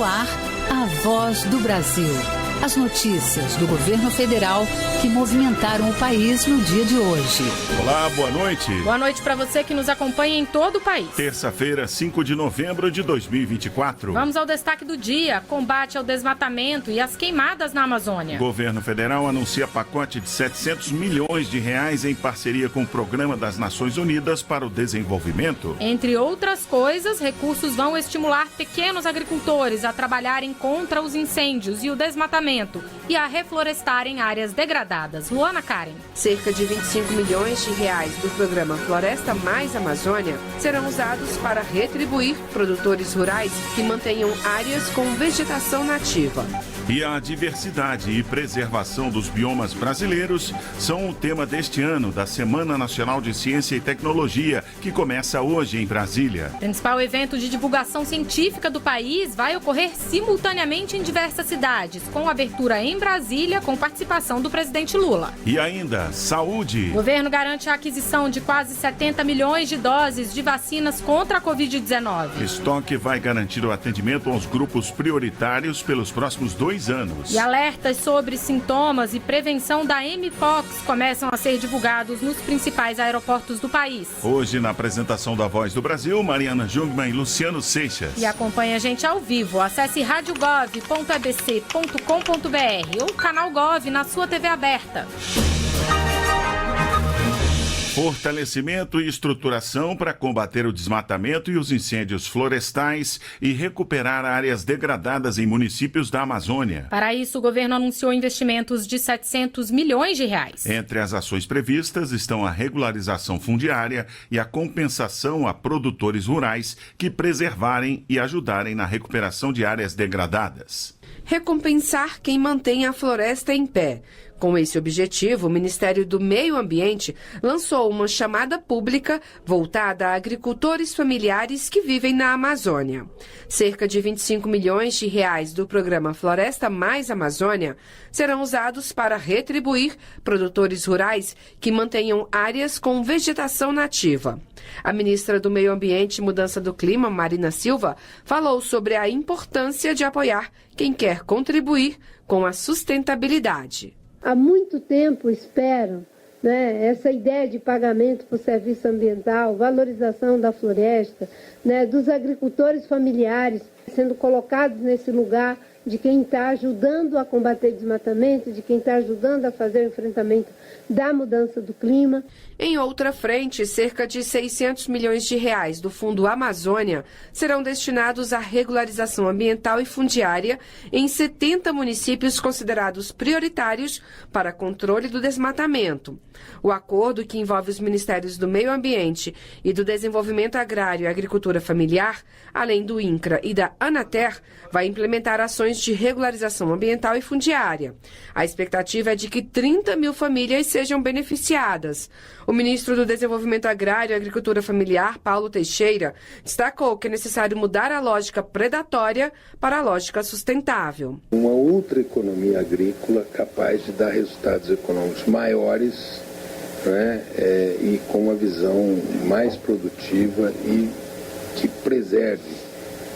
No ar, a Voz do Brasil. As notícias do governo federal que movimentaram o país no dia de hoje. Olá, boa noite. Boa noite para você que nos acompanha em todo o país. Terça-feira, 5 de novembro de 2024. Vamos ao destaque do dia: combate ao desmatamento e às queimadas na Amazônia. Governo federal anuncia pacote de 700 milhões de reais em parceria com o Programa das Nações Unidas para o Desenvolvimento. Entre outras coisas, recursos vão estimular pequenos agricultores a trabalharem contra os incêndios e o desmatamento e a reflorestarem áreas degradadas. Luana Karen. Cerca de 25 milhões de reais do programa Floresta Mais Amazônia serão usados para retribuir produtores rurais que mantenham áreas com vegetação nativa. E a diversidade e preservação dos biomas brasileiros são o tema deste ano da Semana Nacional de Ciência e Tecnologia, que começa hoje em Brasília. O principal evento de divulgação científica do país vai ocorrer simultaneamente em diversas cidades, com abertura em Brasília, com participação do presidente Lula. E ainda, saúde. O governo garante a aquisição de quase 70 milhões de doses de vacinas contra a Covid-19. Estoque vai garantir o atendimento aos grupos prioritários pelos próximos 2 anos. E alertas sobre sintomas e prevenção da Mpox começam a ser divulgados nos principais aeroportos do país. Hoje, na apresentação da Voz do Brasil, Mariana Jungmann e Luciano Seixas. E acompanhe a gente ao vivo. Acesse radiogov.abc.com.br ou canal Gov na sua TV aberta. Fortalecimento e estruturação para combater o desmatamento e os incêndios florestais e recuperar áreas degradadas em municípios da Amazônia. Para isso, o governo anunciou investimentos de 700 milhões de reais. Entre as ações previstas estão a regularização fundiária e a compensação a produtores rurais que preservarem e ajudarem na recuperação de áreas degradadas. Recompensar quem mantém a floresta em pé. Com esse objetivo, o Ministério do Meio Ambiente lançou uma chamada pública voltada a agricultores familiares que vivem na Amazônia. Cerca de 25 milhões de reais do programa Floresta Mais Amazônia serão usados para retribuir produtores rurais que mantenham áreas com vegetação nativa. A ministra do Meio Ambiente e Mudança do Clima, Marina Silva, falou sobre a importância de apoiar quem quer contribuir com a sustentabilidade. Há muito tempo espero, essa ideia de pagamento por serviço ambiental, valorização da floresta, dos agricultores familiares sendo colocados nesse lugar de quem está ajudando a combater desmatamento, de quem está ajudando a fazer o enfrentamento da mudança do clima. Em outra frente, cerca de 600 milhões de reais do Fundo Amazônia serão destinados à regularização ambiental e fundiária em 70 municípios considerados prioritários para controle do desmatamento. O acordo, que envolve os Ministérios do Meio Ambiente e do Desenvolvimento Agrário e Agricultura Familiar, além do INCRA e da Anater, vai implementar ações de regularização ambiental e fundiária. A expectativa é de que 30 mil famílias sejam beneficiadas. O ministro do Desenvolvimento Agrário e Agricultura Familiar, Paulo Teixeira, destacou que é necessário mudar a lógica predatória para a lógica sustentável. Uma outra economia agrícola capaz de dar resultados econômicos maiores, e com uma visão mais produtiva e que preserve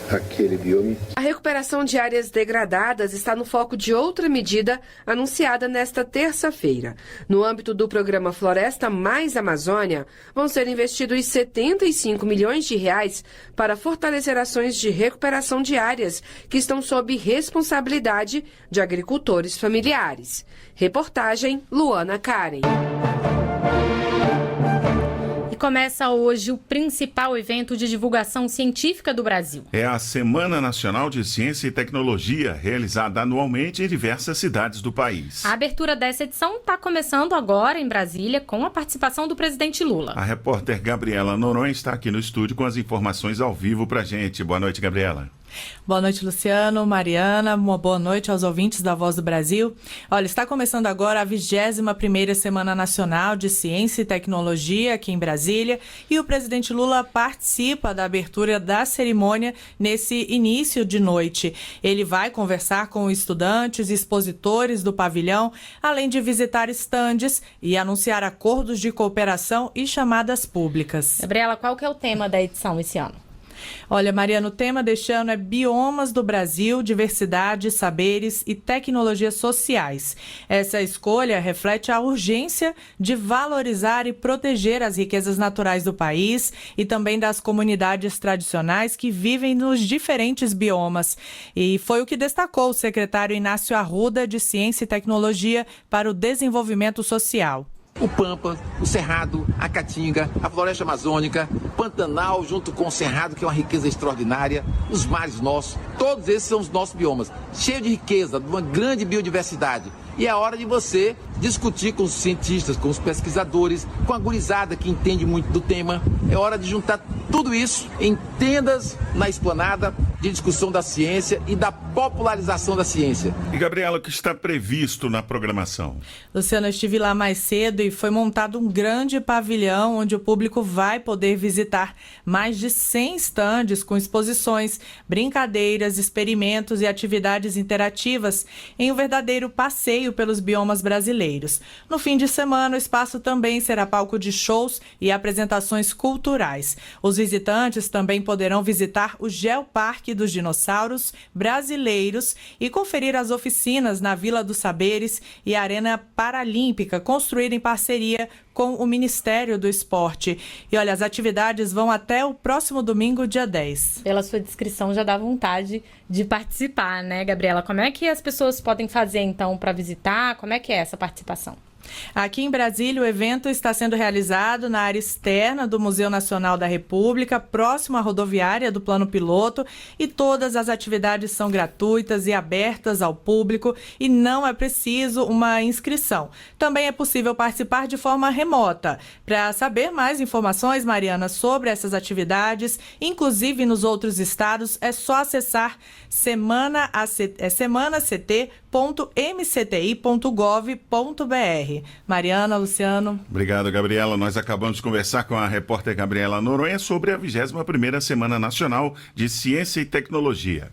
aquele bioma. A recuperação de áreas degradadas está no foco de outra medida anunciada nesta terça-feira. No âmbito do programa Floresta Mais Amazônia, vão ser investidos 75 milhões de reais para fortalecer ações de recuperação de áreas que estão sob responsabilidade de agricultores familiares. Reportagem Luana Karen. Começa hoje o principal evento de divulgação científica do Brasil. É a Semana Nacional de Ciência e Tecnologia, realizada anualmente em diversas cidades do país. A abertura dessa edição está começando agora em Brasília, com a participação do presidente Lula. A repórter Gabriela Noronha está aqui no estúdio com as informações ao vivo pra gente. Boa noite, Gabriela. Boa noite, Luciano, Mariana, uma boa noite aos ouvintes da Voz do Brasil. Olha, está começando agora a 21ª Semana Nacional de Ciência e Tecnologia aqui em Brasília e o presidente Lula participa da abertura da cerimônia nesse início de noite. Ele vai conversar com estudantes e expositores do pavilhão, além de visitar estandes e anunciar acordos de cooperação e chamadas públicas. Gabriela, qual que é o tema da edição esse ano? Olha, Mariana, o tema deste ano é Biomas do Brasil, Diversidade, Saberes e Tecnologias Sociais. Essa escolha reflete a urgência de valorizar e proteger as riquezas naturais do país e também das comunidades tradicionais que vivem nos diferentes biomas. E foi o que destacou o secretário Inácio Arruda, de Ciência e Tecnologia para o Desenvolvimento Social. O Pampa, o Cerrado, a Caatinga, a Floresta Amazônica, o Pantanal junto com o Cerrado, que é uma riqueza extraordinária, os mares nossos, todos esses são os nossos biomas, cheios de riqueza, de uma grande biodiversidade. E é hora de você discutir com os cientistas, com os pesquisadores, com a gurizada que entende muito do tema. É hora de juntar tudo isso em tendas na esplanada de discussão da ciência e da popularização da ciência. E, Gabriela, o que está previsto na programação? Luciano, eu estive lá mais cedo e foi montado um grande pavilhão onde o público vai poder visitar mais de 100 estandes com exposições, brincadeiras, experimentos e atividades interativas em um verdadeiro passeio pelos biomas brasileiros. No fim de semana, o espaço também será palco de shows e apresentações culturais. Os visitantes também poderão visitar o Geoparque dos Dinossauros Brasileiros e conferir as oficinas na Vila dos Saberes e a Arena Paralímpica, construída em parceria com o Ministério do Esporte. E olha, as atividades vão até o próximo domingo, dia 10. Pela sua descrição já dá vontade de participar, né, Gabriela? Como é que as pessoas podem fazer, então, para visitar? Como é que é essa participação? Aqui em Brasília, o evento está sendo realizado na área externa do Museu Nacional da República, próximo à rodoviária do Plano Piloto, e todas as atividades são gratuitas e abertas ao público e não é preciso uma inscrição. Também é possível participar de forma remota. Para saber mais informações, Mariana, sobre essas atividades, inclusive nos outros estados, é só acessar semanact.mcti.gov.br. Mariana, Luciano. Obrigado, Gabriela. Nós acabamos de conversar com a repórter Gabriela Noronha sobre a 21ª Semana Nacional de Ciência e Tecnologia.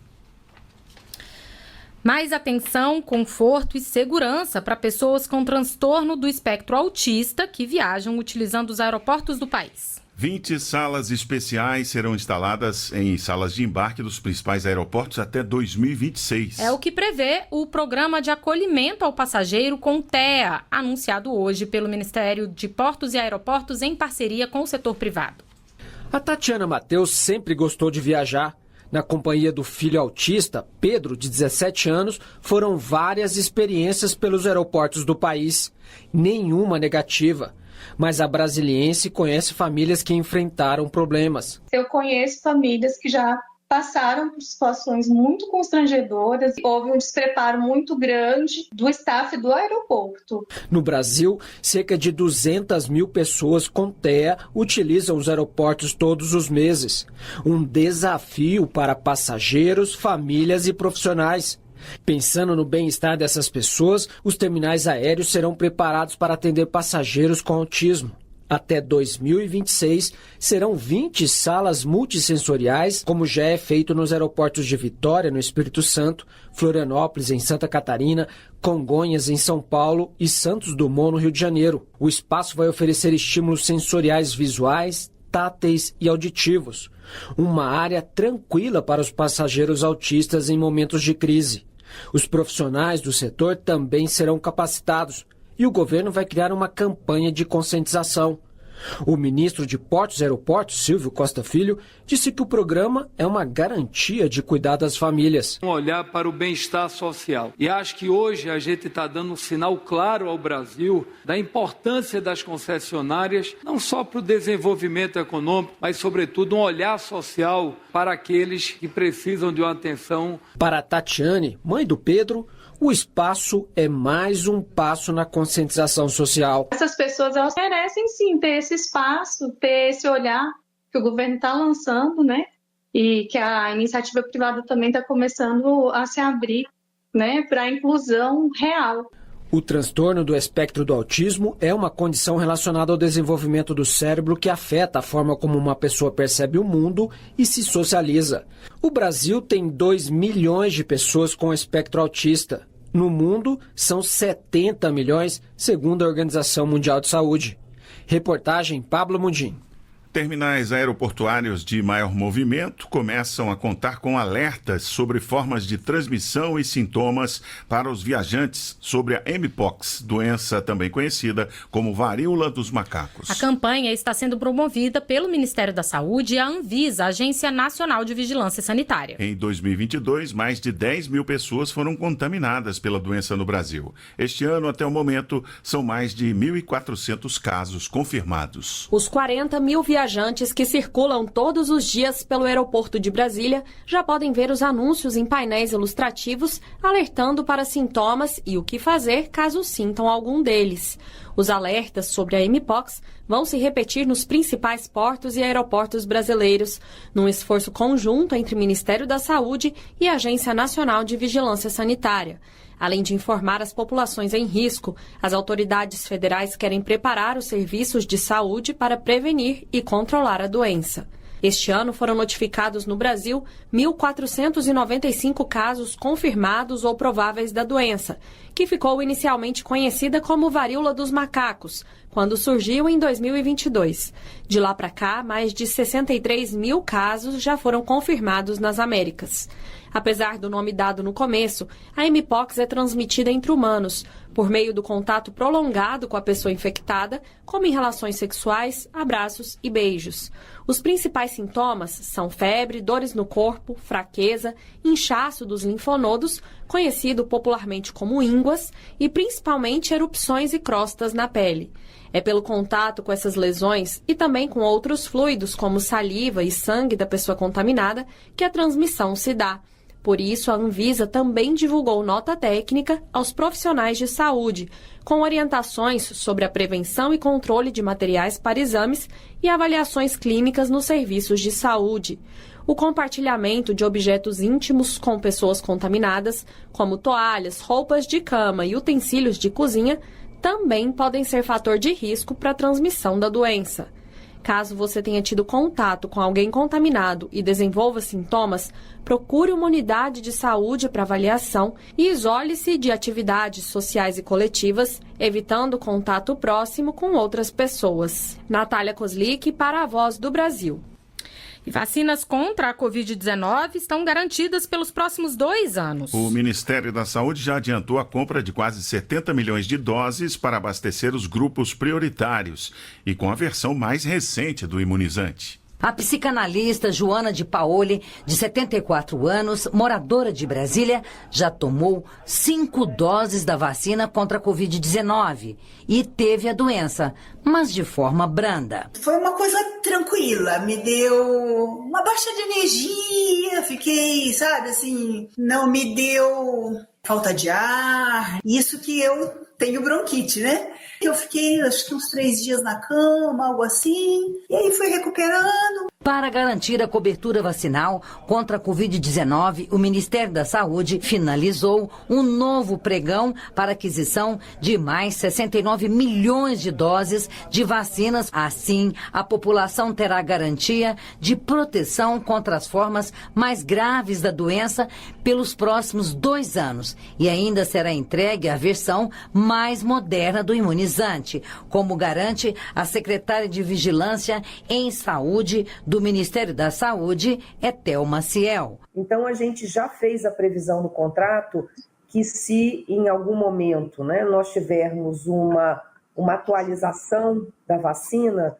Mais atenção, conforto e segurança para pessoas com transtorno do espectro autista que viajam utilizando os aeroportos do país. 20 salas especiais serão instaladas em salas de embarque dos principais aeroportos até 2026. É o que prevê o Programa de Acolhimento ao Passageiro com TEA, anunciado hoje pelo Ministério de Portos e Aeroportos em parceria com o setor privado. A Tatiana Mateus sempre gostou de viajar. Na companhia do filho autista, Pedro, de 17 anos, foram várias experiências pelos aeroportos do país. Nenhuma negativa. Mas a brasiliense conhece famílias que enfrentaram problemas. Eu conheço famílias que já passaram por situações muito constrangedoras. Houve um despreparo muito grande do staff do aeroporto. No Brasil, cerca de 200 mil pessoas com TEA utilizam os aeroportos todos os meses. Um desafio para passageiros, famílias e profissionais. Pensando no bem-estar dessas pessoas, os terminais aéreos serão preparados para atender passageiros com autismo. Até 2026, serão 20 salas multissensoriais, como já é feito nos aeroportos de Vitória, no Espírito Santo, Florianópolis, em Santa Catarina, Congonhas, em São Paulo e Santos Dumont, no Rio de Janeiro. O espaço vai oferecer estímulos sensoriais visuais, táteis e auditivos. Uma área tranquila para os passageiros autistas em momentos de crise. Os profissionais do setor também serão capacitados e o governo vai criar uma campanha de conscientização. O ministro de Portos e Aeroportos, Silvio Costa Filho, disse que o programa é uma garantia de cuidar das famílias. Um olhar para o bem-estar social. E acho que hoje a gente está dando um sinal claro ao Brasil da importância das concessionárias, não só para o desenvolvimento econômico, mas, sobretudo, um olhar social para aqueles que precisam de uma atenção. Para a Tatiane, mãe do Pedro, o espaço é mais um passo na conscientização social. Essas pessoas, elas merecem sim ter esse espaço, ter esse olhar que o governo está lançando, né? E que a iniciativa privada também está começando a se abrir, né? Para a inclusão real. O transtorno do espectro do autismo é uma condição relacionada ao desenvolvimento do cérebro que afeta a forma como uma pessoa percebe o mundo e se socializa. O Brasil tem 2 milhões de pessoas com espectro autista. No mundo, são 70 milhões, segundo a Organização Mundial de Saúde. Reportagem Pablo Mundim. Terminais aeroportuários de maior movimento começam a contar com alertas sobre formas de transmissão e sintomas para os viajantes sobre a Mpox, doença também conhecida como varíola dos macacos. A campanha está sendo promovida pelo Ministério da Saúde e a Anvisa, a Agência Nacional de Vigilância Sanitária. Em 2022, mais de 10 mil pessoas foram contaminadas pela doença no Brasil. Este ano, até o momento, são mais de 1.400 casos confirmados. Os 40 mil viajantes que circulam todos os dias pelo aeroporto de Brasília já podem ver os anúncios em painéis ilustrativos alertando para sintomas e o que fazer caso sintam algum deles. Os alertas sobre a Mpox vão se repetir nos principais portos e aeroportos brasileiros, num esforço conjunto entre o Ministério da Saúde e a Agência Nacional de Vigilância Sanitária. Além de informar as populações em risco, as autoridades federais querem preparar os serviços de saúde para prevenir e controlar a doença. Este ano foram notificados no Brasil 1.495 casos confirmados ou prováveis da doença, que ficou inicialmente conhecida como varíola dos macacos, quando surgiu em 2022. De lá para cá, mais de 63 mil casos já foram confirmados nas Américas. Apesar do nome dado no começo, a Mpox é transmitida entre humanos, por meio do contato prolongado com a pessoa infectada, como em relações sexuais, abraços e beijos. Os principais sintomas são febre, dores no corpo, fraqueza, inchaço dos linfonodos, conhecido popularmente como ínguas, e principalmente erupções e crostas na pele. É pelo contato com essas lesões e também com outros fluidos, como saliva e sangue da pessoa contaminada, que a transmissão se dá. Por isso, a Anvisa também divulgou nota técnica aos profissionais de saúde, com orientações sobre a prevenção e controle de materiais para exames e avaliações clínicas nos serviços de saúde. O compartilhamento de objetos íntimos com pessoas contaminadas, como toalhas, roupas de cama e utensílios de cozinha, também podem ser fator de risco para a transmissão da doença. Caso você tenha tido contato com alguém contaminado e desenvolva sintomas, procure uma unidade de saúde para avaliação e isole-se de atividades sociais e coletivas, evitando contato próximo com outras pessoas. Natália Kozlik para a Voz do Brasil. E vacinas contra a Covid-19 estão garantidas pelos próximos 2 anos. O Ministério da Saúde já adiantou a compra de quase 70 milhões de doses para abastecer os grupos prioritários e com a versão mais recente do imunizante. A psicanalista Joana de Paoli, de 74 anos, moradora de Brasília, já tomou 5 doses da vacina contra a Covid-19 e teve a doença, mas de forma branda. Foi uma coisa tranquila, me deu uma baixa de energia, fiquei, sabe, assim, não me deu falta de ar, isso que eu tenho bronquite, né? Eu fiquei, acho que uns 3 dias na cama, algo assim, e aí fui recuperando. Para garantir a cobertura vacinal contra a Covid-19, o Ministério da Saúde finalizou um novo pregão para aquisição de mais 69 milhões de doses de vacinas. Assim, a população terá garantia de proteção contra as formas mais graves da doença pelos próximos 2 anos. E ainda será entregue a versão mais moderna do imunizante, como garante a secretária de Vigilância em Saúde do Ministério da Saúde, Etel Maciel. Então, a gente já fez a previsão no contrato que se em algum momento, nós tivermos uma atualização da vacina,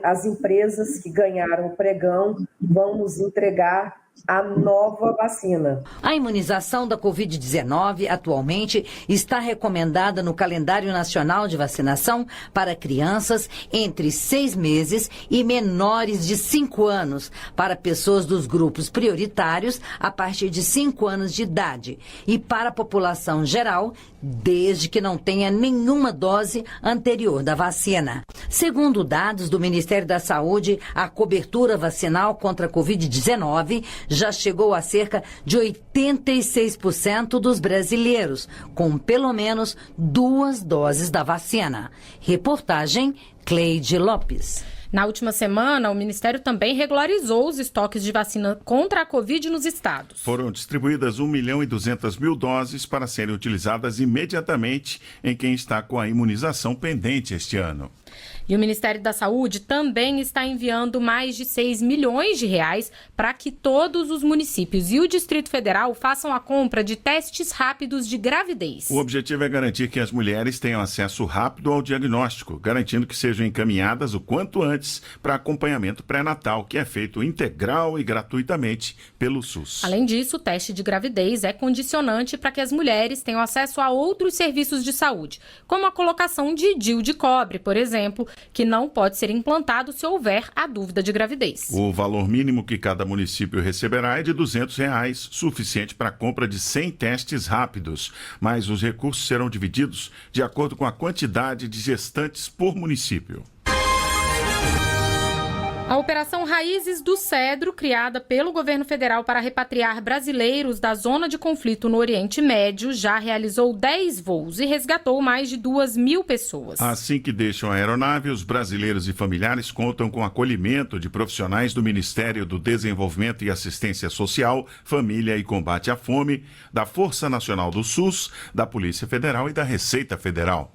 as empresas que ganharam o pregão vão nos entregar a nova vacina. A imunização da Covid-19 atualmente está recomendada no calendário nacional de vacinação para crianças entre 6 meses e menores de 5 anos, para pessoas dos grupos prioritários a partir de 5 anos de idade e para a população geral, desde que não tenha nenhuma dose anterior da vacina. Segundo dados do Ministério da Saúde, a cobertura vacinal contra a Covid-19 já chegou a cerca de 86% dos brasileiros, com pelo menos 2 doses da vacina. Reportagem Cleide Lopes. Na última semana, o Ministério também regularizou os estoques de vacina contra a Covid nos estados. Foram distribuídas 1.200.000 doses para serem utilizadas imediatamente em quem está com a imunização pendente este ano. E o Ministério da Saúde também está enviando mais de 6 milhões de reais para que todos os municípios e o Distrito Federal façam a compra de testes rápidos de gravidez. O objetivo é garantir que as mulheres tenham acesso rápido ao diagnóstico, garantindo que sejam encaminhadas o quanto antes para acompanhamento pré-natal, que é feito integral e gratuitamente pelo SUS. Além disso, o teste de gravidez é condicionante para que as mulheres tenham acesso a outros serviços de saúde, como a colocação de DIU de cobre, por exemplo, que não pode ser implantado se houver a dúvida de gravidez. O valor mínimo que cada município receberá é de R$200, suficiente para a compra de 100 testes rápidos, mas os recursos serão divididos de acordo com a quantidade de gestantes por município. A Operação Raízes do Cedro, criada pelo governo federal para repatriar brasileiros da zona de conflito no Oriente Médio, já realizou 10 voos e resgatou mais de 2.000 pessoas. Assim que deixam a aeronave, os brasileiros e familiares contam com acolhimento de profissionais do Ministério do Desenvolvimento e Assistência Social, Família e Combate à Fome, da Força Nacional do SUS, da Polícia Federal e da Receita Federal.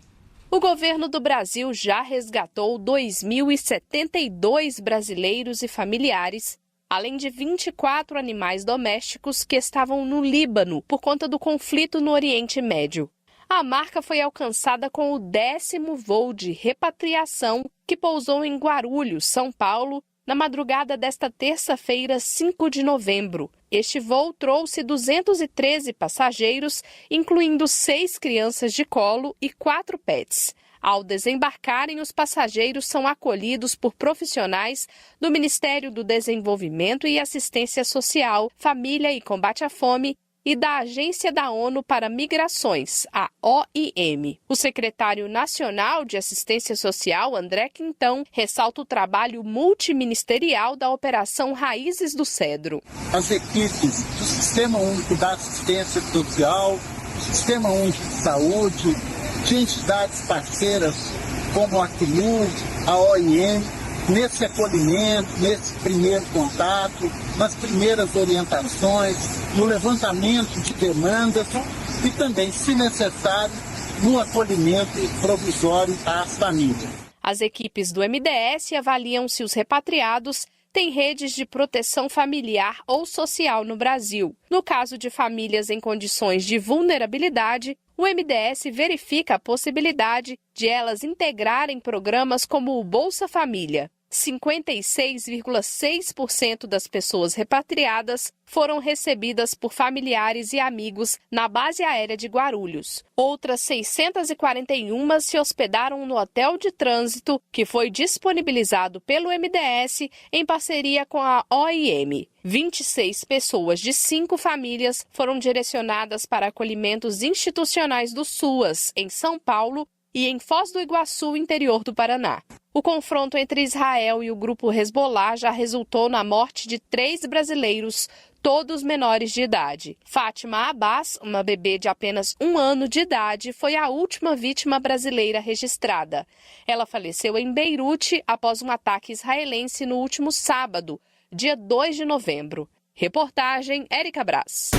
O governo do Brasil já resgatou 2.072 brasileiros e familiares, além de 24 animais domésticos que estavam no Líbano por conta do conflito no Oriente Médio. A marca foi alcançada com o 10º voo de repatriação que pousou em Guarulhos, São Paulo, na madrugada desta terça-feira, 5 de novembro. Este voo trouxe 213 passageiros, incluindo 6 crianças de colo e 4 pets. Ao desembarcarem, os passageiros são acolhidos por profissionais do Ministério do Desenvolvimento e Assistência Social, Família e Combate à Fome e da Agência da ONU para Migrações, a OIM. O secretário nacional de Assistência Social, André Quintão, ressalta o trabalho multiministerial da Operação Raízes do Cedro. As equipes do Sistema Único da Assistência Social, do Sistema Único de Saúde, de entidades parceiras como a CNUD, a OIM, nesse acolhimento, nesse primeiro contato, nas primeiras orientações, no levantamento de demandas e também, se necessário, no acolhimento provisório às famílias. As equipes do MDS avaliam se os repatriados têm redes de proteção familiar ou social no Brasil. No caso de famílias em condições de vulnerabilidade, o MDS verifica a possibilidade de elas integrarem programas como o Bolsa Família. 56,6% das pessoas repatriadas foram recebidas por familiares e amigos na base aérea de Guarulhos. Outras 641 se hospedaram no hotel de trânsito que foi disponibilizado pelo MDS em parceria com a OIM. 26 pessoas de 5 famílias foram direcionadas para acolhimentos institucionais do SUAS, em São Paulo, e em Foz do Iguaçu, interior do Paraná. O confronto entre Israel e o grupo Hezbollah já resultou na morte de 3 brasileiros, todos menores de idade. Fátima Abbas, uma bebê de apenas 1 ano de idade, foi a última vítima brasileira registrada. Ela faleceu em Beirute após um ataque israelense no último sábado, dia 2 de novembro. Reportagem Érica Braz.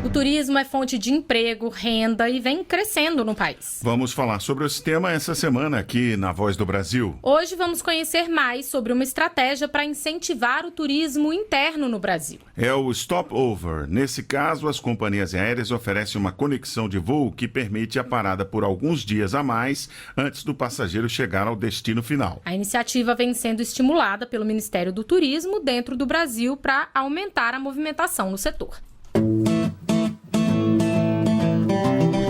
O turismo é fonte de emprego, renda e vem crescendo no país. Vamos falar sobre esse tema essa semana aqui na Voz do Brasil. Hoje vamos conhecer mais sobre uma estratégia para incentivar o turismo interno no Brasil. É o Stopover. Nesse caso, as companhias aéreas oferecem uma conexão de voo que permite a parada por alguns dias a mais antes do passageiro chegar ao destino final. A iniciativa vem sendo estimulada pelo Ministério do Turismo dentro do Brasil para aumentar a movimentação no setor.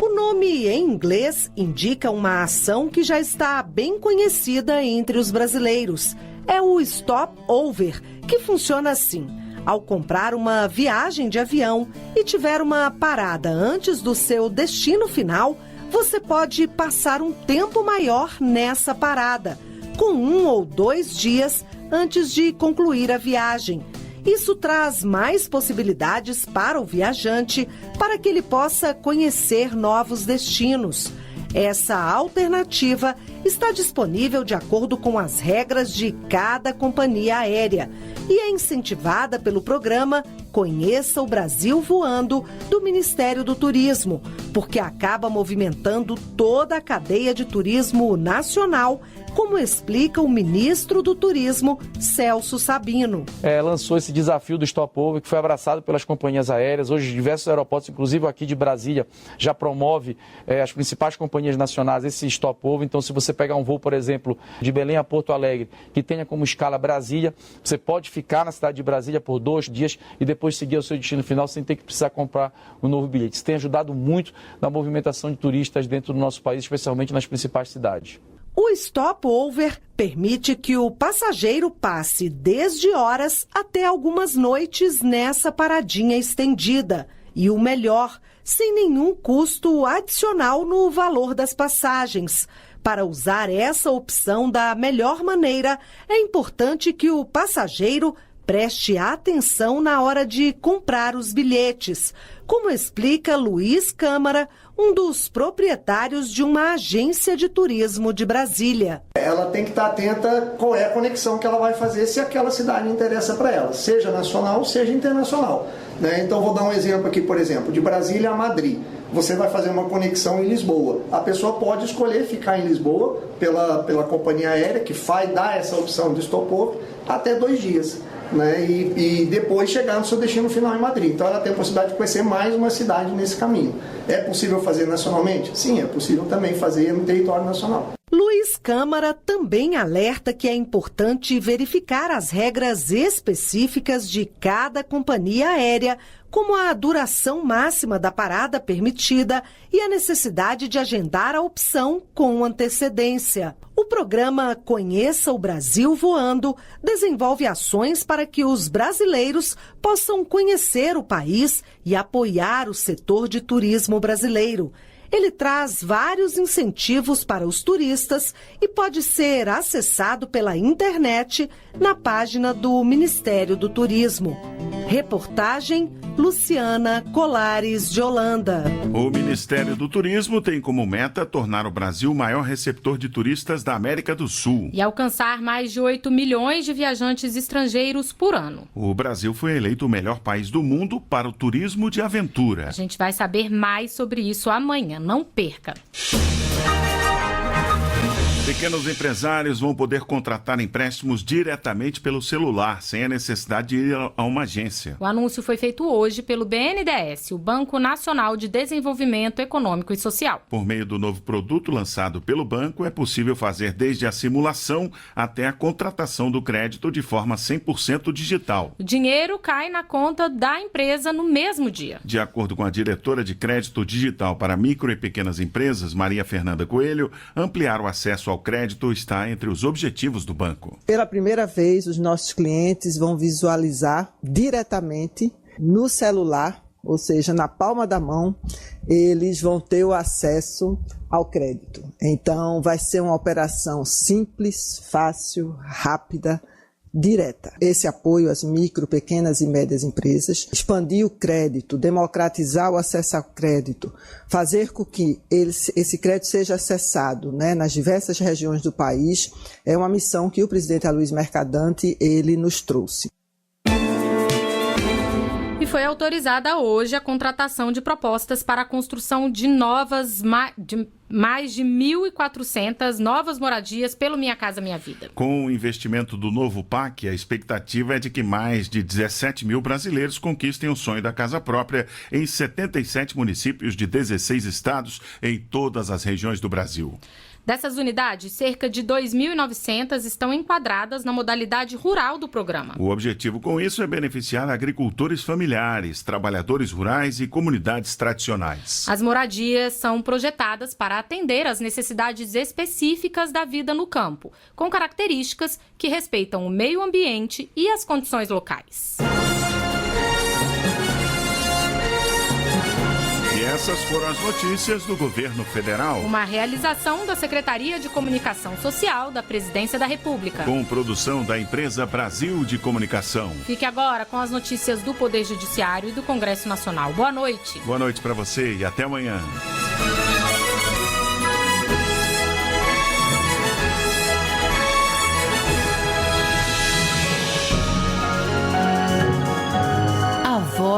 O nome em inglês indica uma ação que já está bem conhecida entre os brasileiros. É o Stopover, que funciona assim. Ao comprar uma viagem de avião e tiver uma parada antes do seu destino final, você pode passar um tempo maior nessa parada, com 1 ou 2 dias antes de concluir a viagem. Isso traz mais possibilidades para o viajante, para que ele possa conhecer novos destinos. Essa alternativa está disponível de acordo com as regras de cada companhia aérea e é incentivada pelo programa Conheça o Brasil Voando, do Ministério do Turismo, porque acaba movimentando toda a cadeia de turismo nacional, como explica o ministro do Turismo, Celso Sabino. Lançou esse desafio do Stopover, que foi abraçado pelas companhias aéreas. Hoje, diversos aeroportos, inclusive aqui de Brasília, já promove as principais companhias nacionais esse Stopover. Então, se você pegar um voo, por exemplo, de Belém a Porto Alegre, que tenha como escala Brasília, você pode ficar na cidade de Brasília por 2 dias e depois seguir ao seu destino final sem ter que precisar comprar um novo bilhete. Isso tem ajudado muito na movimentação de turistas dentro do nosso país, especialmente nas principais cidades. O Stopover permite que o passageiro passe desde horas até algumas noites nessa paradinha estendida. E o melhor, sem nenhum custo adicional no valor das passagens. Para usar essa opção da melhor maneira, é importante que o passageiro preste atenção na hora de comprar os bilhetes, como explica Luiz Câmara, um dos proprietários de uma agência de turismo de Brasília. Ela tem que estar atenta qual é a conexão que ela vai fazer se aquela cidade interessa para ela, seja nacional, seja internacional. Então, vou dar um exemplo aqui, por exemplo, de Brasília a Madrid. Você vai fazer uma conexão em Lisboa. A pessoa pode escolher ficar em Lisboa pela companhia aérea, que vai dar essa opção de stopover até 2 dias. E depois chegar no seu destino final em Madrid. Então ela tem a possibilidade de conhecer mais uma cidade nesse caminho. É possível fazer nacionalmente? Sim, é possível também fazer no território nacional. Luiz Câmara também alerta que é importante verificar as regras específicas de cada companhia aérea, como a duração máxima da parada permitida e a necessidade de agendar a opção com antecedência. O programa Conheça o Brasil Voando desenvolve ações para que os brasileiros possam conhecer o país e apoiar o setor de turismo brasileiro. Ele traz vários incentivos para os turistas e pode ser acessado pela internet na página do Ministério do Turismo. Reportagem Luciana Colares de Holanda. O Ministério do Turismo tem como meta tornar o Brasil o maior receptor de turistas da América do Sul e alcançar mais de 8 milhões de viajantes estrangeiros por ano. O Brasil foi eleito o melhor país do mundo para o turismo de aventura. A gente vai saber mais sobre isso amanhã. Não perca! Pequenos empresários vão poder contratar empréstimos diretamente pelo celular, sem a necessidade de ir a uma agência. O anúncio foi feito hoje pelo BNDES, o Banco Nacional de Desenvolvimento Econômico e Social. Por meio do novo produto lançado pelo banco, é possível fazer desde a simulação até a contratação do crédito de forma 100% digital. O dinheiro cai na conta da empresa no mesmo dia. De acordo com a diretora de crédito digital para micro e pequenas empresas, Maria Fernanda Coelho, ampliar o acesso ao crédito está entre os objetivos do banco. Pela primeira vez, os nossos clientes vão visualizar diretamente no celular, ou seja, na palma da mão, eles vão ter o acesso ao crédito. Então, vai ser uma operação simples, fácil, rápida, direta. Esse apoio às micro, pequenas e médias empresas, expandir o crédito, democratizar o acesso ao crédito, fazer com que esse crédito seja acessado, nas diversas regiões do país, é uma missão que o presidente Aloysio Mercadante ele nos trouxe. E foi autorizada hoje a contratação de propostas para a construção de mais de 1.400 novas moradias pelo Minha Casa Minha Vida. Com o investimento do novo PAC, a expectativa é de que mais de 17 mil brasileiros conquistem o sonho da casa própria em 77 municípios de 16 estados em todas as regiões do Brasil. Dessas unidades, cerca de 2.900 estão enquadradas na modalidade rural do programa. O objetivo com isso é beneficiar agricultores familiares, trabalhadores rurais e comunidades tradicionais. As moradias são projetadas para atender às necessidades específicas da vida no campo, com características que respeitam o meio ambiente e as condições locais. Essas foram as notícias do governo federal. Uma realização da Secretaria de Comunicação Social da Presidência da República. Com produção da empresa Brasil de Comunicação. Fique agora com as notícias do Poder Judiciário e do Congresso Nacional. Boa noite. Boa noite para você e até amanhã.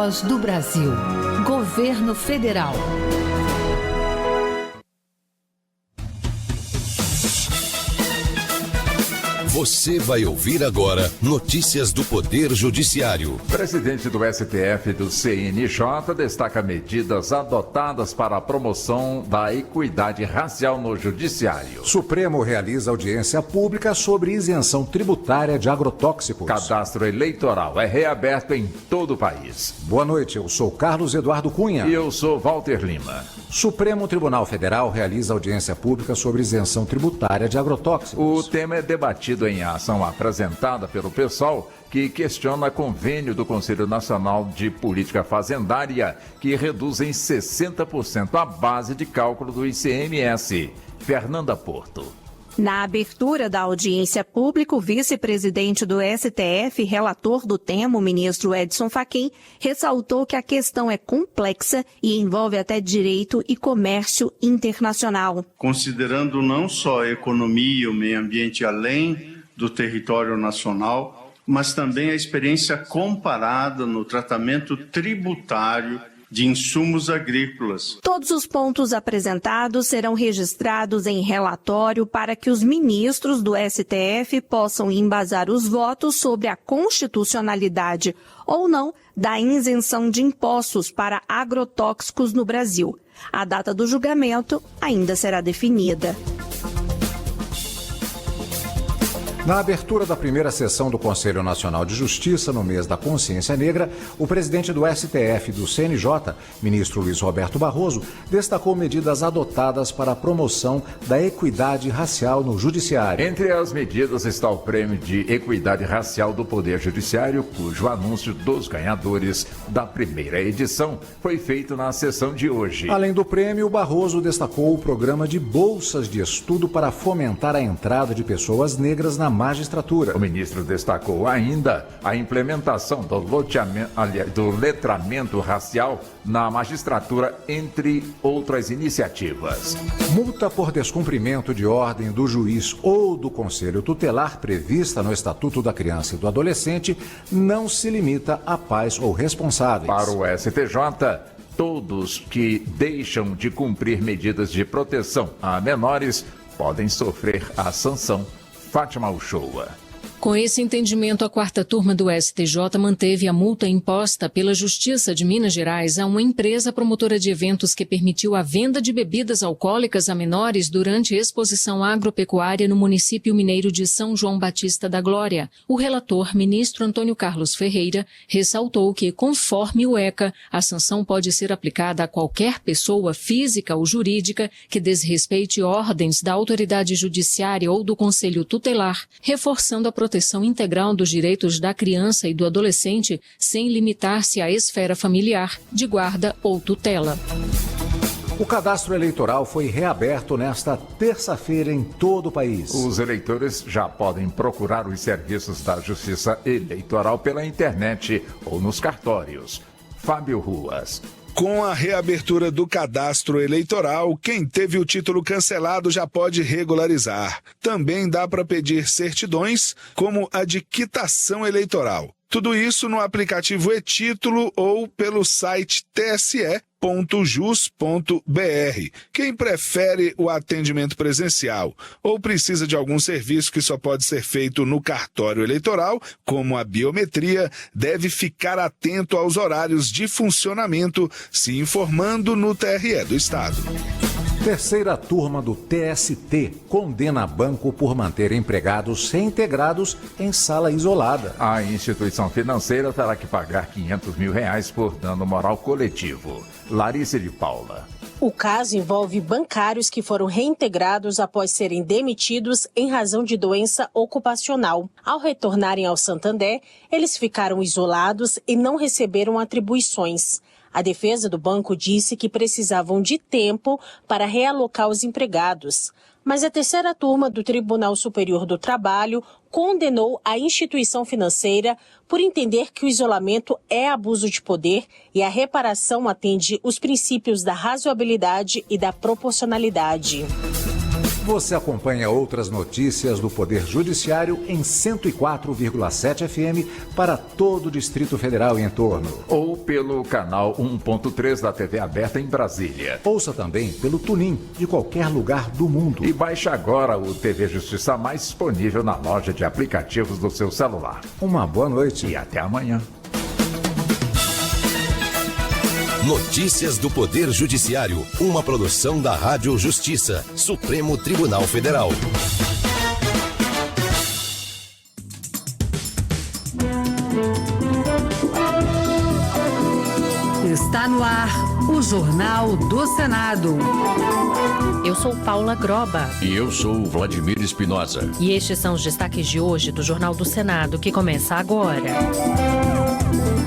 Voz do Brasil. Governo Federal. Você vai ouvir agora notícias do Poder Judiciário. O presidente do STF e do CNJ destaca medidas adotadas para a promoção da equidade racial no Judiciário. Supremo realiza audiência pública sobre isenção tributária de agrotóxicos. Cadastro eleitoral é reaberto em todo o país. Boa noite, eu sou Carlos Eduardo Cunha. E eu sou Walter Lima. Supremo Tribunal Federal realiza audiência pública sobre isenção tributária de agrotóxicos. O tema é debatido em ação apresentada pelo PSOL, que questiona convênio do Conselho Nacional de Política Fazendária, que reduz em 60% a base de cálculo do ICMS. Fernanda Porto. Na abertura da audiência pública, o vice-presidente do STF, relator do tema, o ministro Edson Fachin, ressaltou que a questão é complexa e envolve até direito e comércio internacional. Considerando não só a economia e o meio ambiente além do território nacional, mas também a experiência comparada no tratamento tributário de insumos agrícolas. Todos os pontos apresentados serão registrados em relatório para que os ministros do STF possam embasar os votos sobre a constitucionalidade ou não da isenção de impostos para agrotóxicos no Brasil. A data do julgamento ainda será definida. Na abertura da primeira sessão do Conselho Nacional de Justiça, no mês da Consciência Negra, o presidente do STF e do CNJ, ministro Luiz Roberto Barroso, destacou medidas adotadas para a promoção da equidade racial no Judiciário. Entre as medidas está o Prêmio de Equidade Racial do Poder Judiciário, cujo anúncio dos ganhadores da primeira edição foi feito na sessão de hoje. Além do prêmio, Barroso destacou o programa de bolsas de estudo para fomentar a entrada de pessoas negras na magistratura. O ministro destacou ainda a implementação do letramento racial na magistratura, entre outras iniciativas. Multa por descumprimento de ordem do juiz ou do conselho tutelar prevista no Estatuto da Criança e do Adolescente não se limita a pais ou responsáveis. Para o STJ, todos que deixam de cumprir medidas de proteção a menores podem sofrer a sanção. Fátima Uchoa. Com esse entendimento, a quarta turma do STJ manteve a multa imposta pela Justiça de Minas Gerais a uma empresa promotora de eventos que permitiu a venda de bebidas alcoólicas a menores durante exposição agropecuária no município mineiro de São João Batista da Glória. O relator, ministro Antônio Carlos Ferreira, ressaltou que, conforme o ECA, a sanção pode ser aplicada a qualquer pessoa física ou jurídica que desrespeite ordens da autoridade judiciária ou do conselho tutelar, reforçando a proteção integral dos direitos da criança e do adolescente, sem limitar-se à esfera familiar, de guarda ou tutela. O cadastro eleitoral foi reaberto nesta terça-feira em todo o país. Os eleitores já podem procurar os serviços da Justiça Eleitoral pela internet ou nos cartórios. Fábio Ruas. Com a reabertura do cadastro eleitoral, quem teve o título cancelado já pode regularizar. Também dá para pedir certidões, como a de quitação eleitoral. Tudo isso no aplicativo e-Título ou pelo site tse.jus.br. Quem prefere o atendimento presencial ou precisa de algum serviço que só pode ser feito no cartório eleitoral, como a biometria, deve ficar atento aos horários de funcionamento, se informando no TRE do Estado. Terceira turma do TST condena banco por manter empregados reintegrados em sala isolada. A instituição financeira terá que pagar R$500 mil por dano moral coletivo. Larissa de Paula. O caso envolve bancários que foram reintegrados após serem demitidos em razão de doença ocupacional. Ao retornarem ao Santander, eles ficaram isolados e não receberam atribuições. A defesa do banco disse que precisavam de tempo para realocar os empregados. Mas a terceira turma do Tribunal Superior do Trabalho condenou a instituição financeira por entender que o isolamento é abuso de poder e a reparação atende os princípios da razoabilidade e da proporcionalidade. Você acompanha outras notícias do Poder Judiciário em 104,7 FM para todo o Distrito Federal e entorno. Ou pelo canal 1.3 da TV aberta em Brasília. Ouça também pelo TuneIn de qualquer lugar do mundo. E baixe agora o TV Justiça Mais disponível na loja de aplicativos do seu celular. Uma boa noite. E até amanhã. Notícias do Poder Judiciário, uma produção da Rádio Justiça, Supremo Tribunal Federal. Está no ar o Jornal do Senado. Eu sou Paula Groba. E eu sou Vladimir Espinosa. E estes são os destaques de hoje do Jornal do Senado, que começa agora.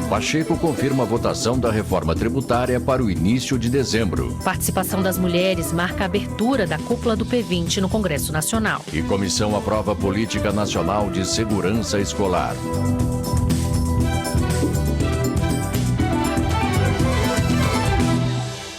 Pacheco confirma a votação da reforma tributária para o início de dezembro. Participação das mulheres marca a abertura da cúpula do P20 no Congresso Nacional. E comissão aprova a Política Nacional de Segurança Escolar.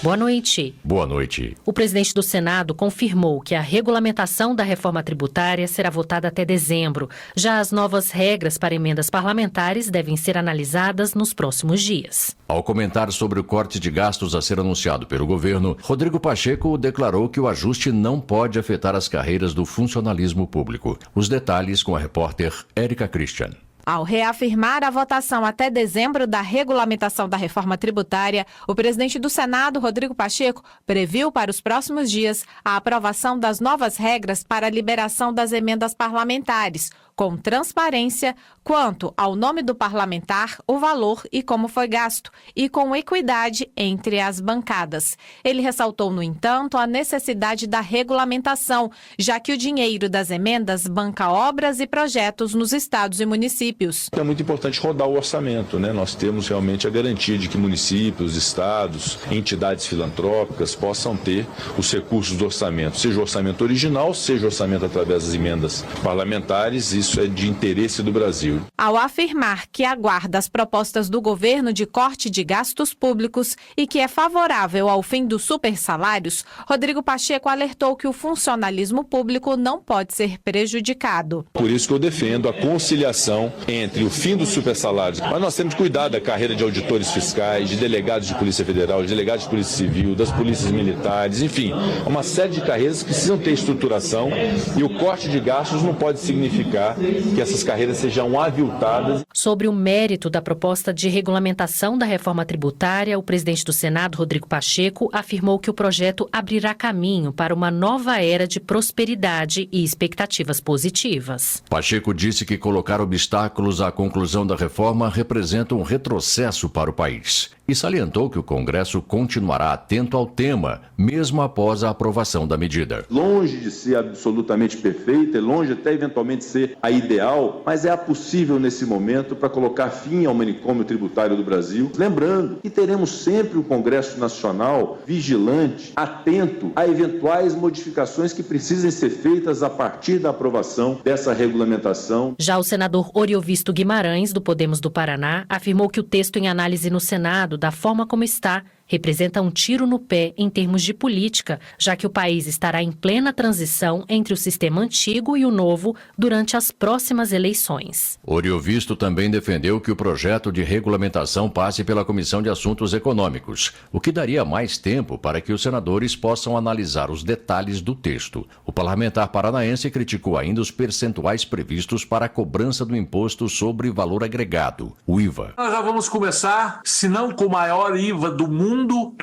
Boa noite. Boa noite. O presidente do Senado confirmou que a regulamentação da reforma tributária será votada até dezembro. Já as novas regras para emendas parlamentares devem ser analisadas nos próximos dias. Ao comentar sobre o corte de gastos a ser anunciado pelo governo, Rodrigo Pacheco declarou que o ajuste não pode afetar as carreiras do funcionalismo público. Os detalhes com a repórter Érica Christian. Ao reafirmar a votação até dezembro da regulamentação da reforma tributária, o presidente do Senado, Rodrigo Pacheco, previu para os próximos dias a aprovação das novas regras para a liberação das emendas parlamentares, com transparência quanto ao nome do parlamentar, o valor e como foi gasto, e com equidade entre as bancadas. Ele ressaltou, no entanto, a necessidade da regulamentação, já que o dinheiro das emendas banca obras e projetos nos estados e municípios. É muito importante rodar o orçamento, né? Nós temos realmente a garantia de que municípios, estados, entidades filantrópicas possam ter os recursos do orçamento, seja o orçamento original, seja o orçamento através das emendas parlamentares. Isso é de interesse do Brasil. Ao afirmar que aguarda as propostas do governo de corte de gastos públicos e que é favorável ao fim dos supersalários, Rodrigo Pacheco alertou que o funcionalismo público não pode ser prejudicado. Por isso que eu defendo a conciliação entre o fim dos supersalários, mas nós temos que cuidar da carreira de auditores fiscais, de delegados de Polícia Federal, de delegados de Polícia Civil, das polícias militares, enfim, uma série de carreiras que precisam ter estruturação, e o corte de gastos não pode significar que essas carreiras sejam aviltadas. Sobre o mérito da proposta de regulamentação da reforma tributária, o presidente do Senado, Rodrigo Pacheco, afirmou que o projeto abrirá caminho para uma nova era de prosperidade e expectativas positivas. Pacheco disse que colocar obstáculos à conclusão da reforma representa um retrocesso para o país e salientou que o Congresso continuará atento ao tema, mesmo após a aprovação da medida. Longe de ser absolutamente perfeita, longe até eventualmente ser a ideal, mas é a possível nesse momento para colocar fim ao manicômio tributário do Brasil. Lembrando que teremos sempre o Congresso Nacional vigilante, atento a eventuais modificações que precisem ser feitas a partir da aprovação dessa regulamentação. Já o senador Oriovisto Guimarães, do Podemos do Paraná, afirmou que o texto em análise no Senado, da forma como está, representa um tiro no pé em termos de política, já que o país estará em plena transição entre o sistema antigo e o novo durante as próximas eleições. Oriovisto também defendeu que o projeto de regulamentação passe pela Comissão de Assuntos Econômicos, o que daria mais tempo para que os senadores possam analisar os detalhes do texto. O parlamentar paranaense criticou ainda os percentuais previstos para a cobrança do imposto sobre valor agregado, o IVA. Nós já vamos começar, se não com o maior IVA do mundo,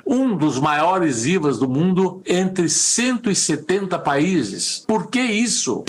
um dos maiores IVAs do mundo, entre 170 países. Por que isso?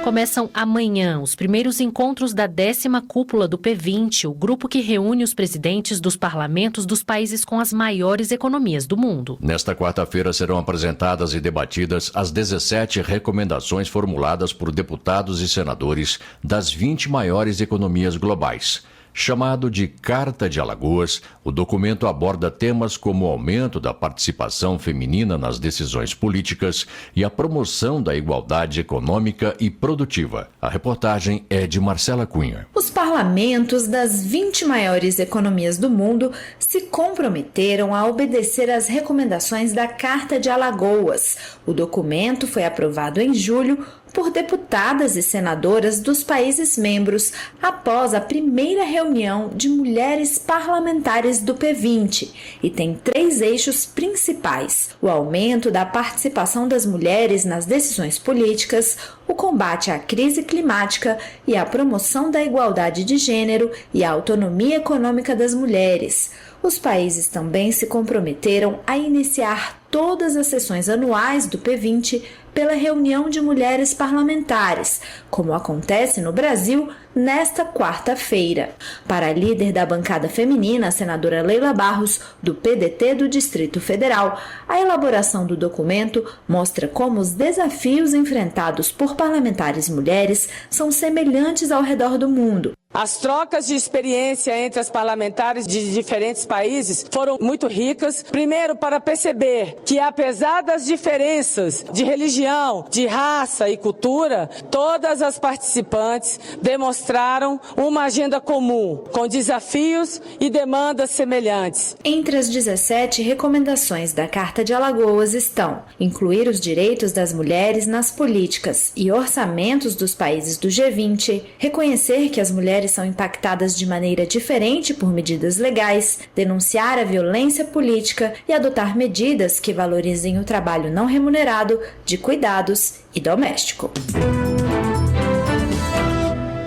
Começam amanhã os primeiros encontros da 10ª cúpula do P20, o grupo que reúne os presidentes dos parlamentos dos países com as maiores economias do mundo. Nesta quarta-feira serão apresentadas e debatidas as 17 recomendações formuladas por deputados e senadores das 20 maiores economias globais. Chamado de Carta de Alagoas, o documento aborda temas como o aumento da participação feminina nas decisões políticas e a promoção da igualdade econômica e produtiva. A reportagem é de Marcela Cunha. Os parlamentos das 20 maiores economias do mundo se comprometeram a obedecer às recomendações da Carta de Alagoas. O documento foi aprovado em julho por deputadas e senadoras dos países membros após a primeira reunião de mulheres parlamentares do P20 e tem 3 eixos principais: o aumento da participação das mulheres nas decisões políticas, o combate à crise climática e a promoção da igualdade de gênero e a autonomia econômica das mulheres. Os países também se comprometeram a iniciar todas as sessões anuais do P20 pela reunião de mulheres parlamentares, como acontece no Brasil nesta quarta-feira. Para a líder da bancada feminina, a senadora Leila Barros, do PDT do Distrito Federal, a elaboração do documento mostra como os desafios enfrentados por parlamentares mulheres são semelhantes ao redor do mundo. As trocas de experiência entre as parlamentares de diferentes países foram muito ricas. Primeiro, para perceber que, apesar das diferenças de religião, de raça e cultura, todas as participantes demonstraram uma agenda comum, com desafios e demandas semelhantes. Entre as 17 recomendações da Carta de Alagoas estão incluir os direitos das mulheres nas políticas e orçamentos dos países do G20, reconhecer que as mulheres são impactadas de maneira diferente por medidas legais, denunciar a violência política e adotar medidas que valorizem o trabalho não remunerado, de cuidados e doméstico.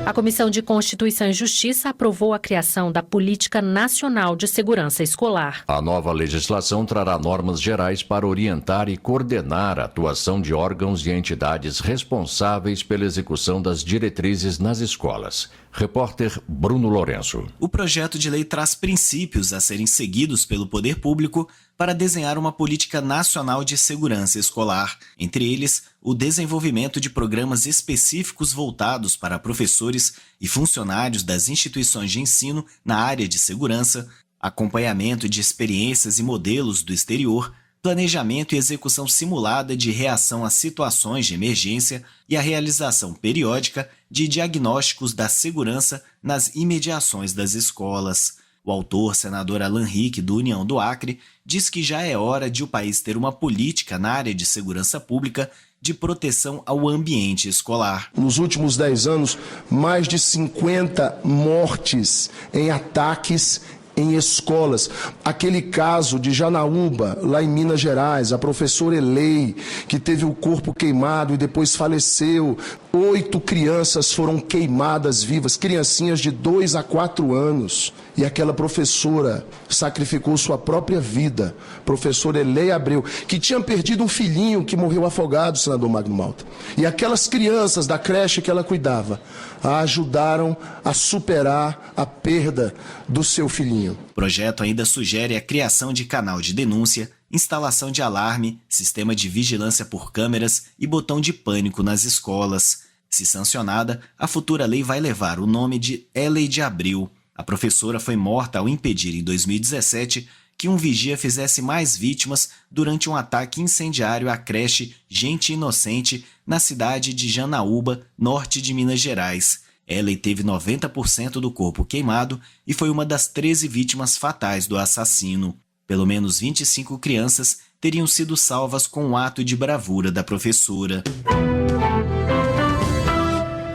A Comissão de Constituição e Justiça aprovou a criação da Política Nacional de Segurança Escolar. A nova legislação trará normas gerais para orientar e coordenar a atuação de órgãos e entidades responsáveis pela execução das diretrizes nas escolas. Repórter Bruno Lourenço. O projeto de lei traz princípios a serem seguidos pelo poder público para desenhar uma política nacional de segurança escolar, entre eles o desenvolvimento de programas específicos voltados para professores e funcionários das instituições de ensino na área de segurança, acompanhamento de experiências e modelos do exterior, planejamento e execução simulada de reação a situações de emergência e a realização periódica de diagnósticos da segurança nas imediações das escolas. O autor, senador Alan Rick, do União do Acre, diz que já é hora de o país ter uma política na área de segurança pública de proteção ao ambiente escolar. Nos últimos 10 anos, mais de 50 mortes em ataques em escolas. Aquele caso de Janaúba, lá em Minas Gerais, a professora Elei, que teve o corpo queimado e depois faleceu. 8 crianças foram queimadas vivas, criancinhas de 2 a 4 anos. E aquela professora sacrificou sua própria vida, professora Elei Abreu, que tinha perdido um filhinho que morreu afogado, senador Magno Malta. E aquelas crianças da creche que ela cuidava a ajudaram a superar a perda do seu filhinho. O projeto ainda sugere a criação de canal de denúncia, instalação de alarme, sistema de vigilância por câmeras e botão de pânico nas escolas. Se sancionada, a futura lei vai levar o nome de Elei de Abril. A professora foi morta ao impedir em 2017 que um vigia fizesse mais vítimas durante um ataque incendiário à creche Gente Inocente na cidade de Janaúba, norte de Minas Gerais. Elei teve 90% do corpo queimado e foi uma das 13 vítimas fatais do assassino. Pelo menos 25 crianças teriam sido salvas com o ato de bravura da professora.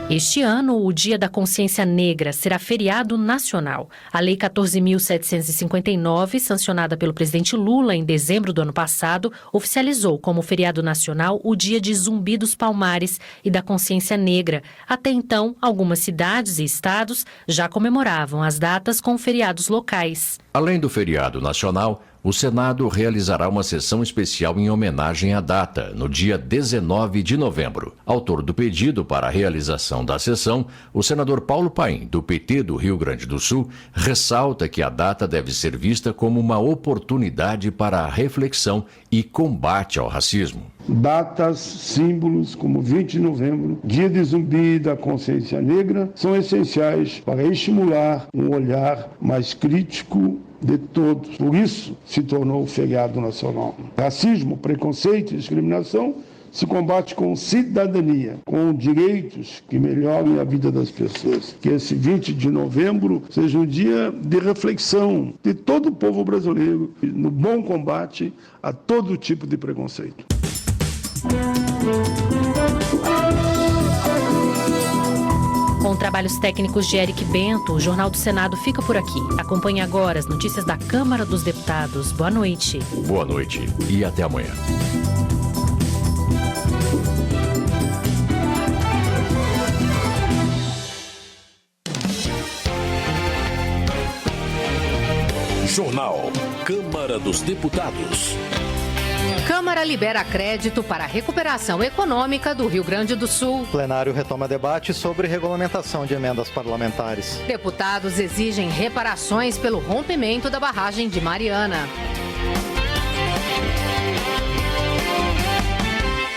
Este ano, o Dia da Consciência Negra será feriado nacional. A Lei 14.759, sancionada pelo presidente Lula em dezembro do ano passado, oficializou como feriado nacional o Dia de Zumbi dos Palmares e da Consciência Negra. Até então, algumas cidades e estados já comemoravam as datas com feriados locais. Além do feriado nacional, o Senado realizará uma sessão especial em homenagem à data, no dia 19 de novembro. Autor do pedido para a realização da sessão, o senador Paulo Paim, do PT do Rio Grande do Sul, ressalta que a data deve ser vista como uma oportunidade para a reflexão e combate ao racismo. Datas, símbolos como 20 de novembro, Dia de Zumbi da Consciência Negra, são essenciais para estimular um olhar mais crítico de todos. Por isso, se tornou feriado nacional. Racismo, preconceito e discriminação se combate com cidadania, com direitos que melhorem a vida das pessoas. Que esse 20 de novembro seja um dia de reflexão de todo o povo brasileiro no bom combate a todo tipo de preconceito. Com trabalhos técnicos de Eric Bento, o Jornal do Senado fica por aqui. Acompanhe agora as notícias da Câmara dos Deputados. Boa noite. Boa noite e até amanhã. Jornal Câmara dos Deputados. Câmara libera crédito para a recuperação econômica do Rio Grande do Sul. Plenário retoma debate sobre regulamentação de emendas parlamentares. Deputados exigem reparações pelo rompimento da barragem de Mariana.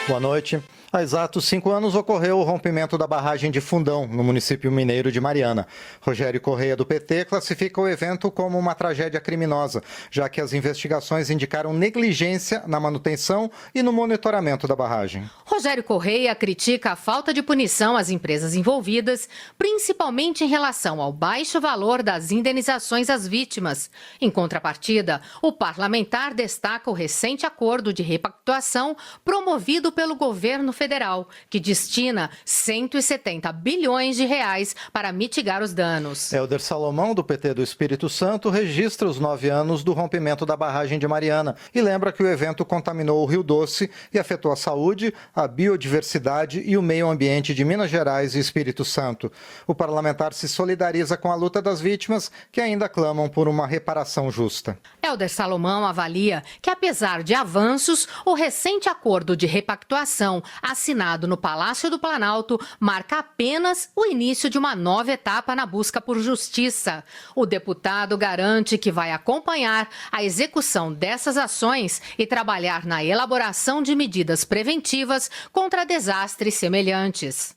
Boa noite. Há exatos 5 anos ocorreu o rompimento da barragem de Fundão, no município mineiro de Mariana. Rogério Correia, do PT, classifica o evento como uma tragédia criminosa, já que as investigações indicaram negligência na manutenção e no monitoramento da barragem. Rogério Correia critica a falta de punição às empresas envolvidas, principalmente em relação ao baixo valor das indenizações às vítimas. Em contrapartida, o parlamentar destaca o recente acordo de repactuação promovido pelo governo federal, que destina 170 bilhões de reais para mitigar os danos. Helder Salomão, do PT do Espírito Santo, registra os 9 anos do rompimento da barragem de Mariana e lembra que o evento contaminou o Rio Doce e afetou a saúde, a biodiversidade e o meio ambiente de Minas Gerais e Espírito Santo. O parlamentar se solidariza com a luta das vítimas, que ainda clamam por uma reparação justa. Helder Salomão avalia que, apesar de avanços, o recente acordo de repactuação assinado no Palácio do Planalto marca apenas o início de uma nova etapa na busca por justiça. O deputado garante que vai acompanhar a execução dessas ações e trabalhar na elaboração de medidas preventivas contra desastres semelhantes.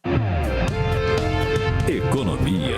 Economia.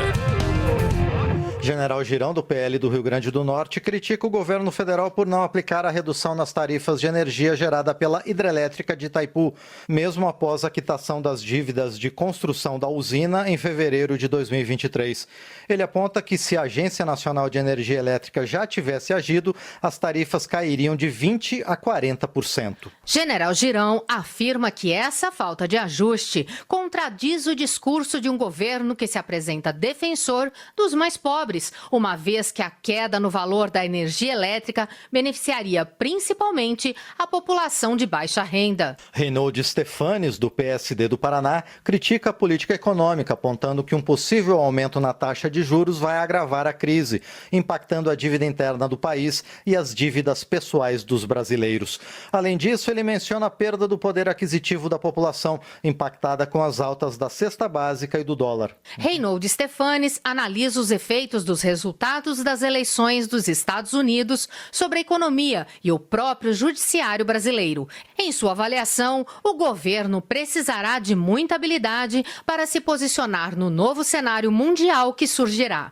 General Girão, do PL do Rio Grande do Norte, critica o governo federal por não aplicar a redução nas tarifas de energia gerada pela hidrelétrica de Itaipu, mesmo após a quitação das dívidas de construção da usina em fevereiro de 2023. Ele aponta que se a Agência Nacional de Energia Elétrica já tivesse agido, as tarifas cairiam de 20% a 40%. General Girão afirma que essa falta de ajuste contradiz o discurso de um governo que se apresenta defensor dos mais pobres, uma vez que a queda no valor da energia elétrica beneficiaria principalmente a população de baixa renda. Reinaldo Stefanes, do PSD do Paraná, critica a política econômica, apontando que um possível aumento na taxa de juros vai agravar a crise, impactando a dívida interna do país e as dívidas pessoais dos brasileiros. Além disso, ele menciona a perda do poder aquisitivo da população, impactada com as altas da cesta básica e do dólar. Reinaldo Stefanes analisa os efeitos dos resultados das eleições dos Estados Unidos sobre a economia e o próprio judiciário brasileiro. Em sua avaliação, o governo precisará de muita habilidade para se posicionar no novo cenário mundial que surgirá.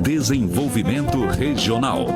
Desenvolvimento regional.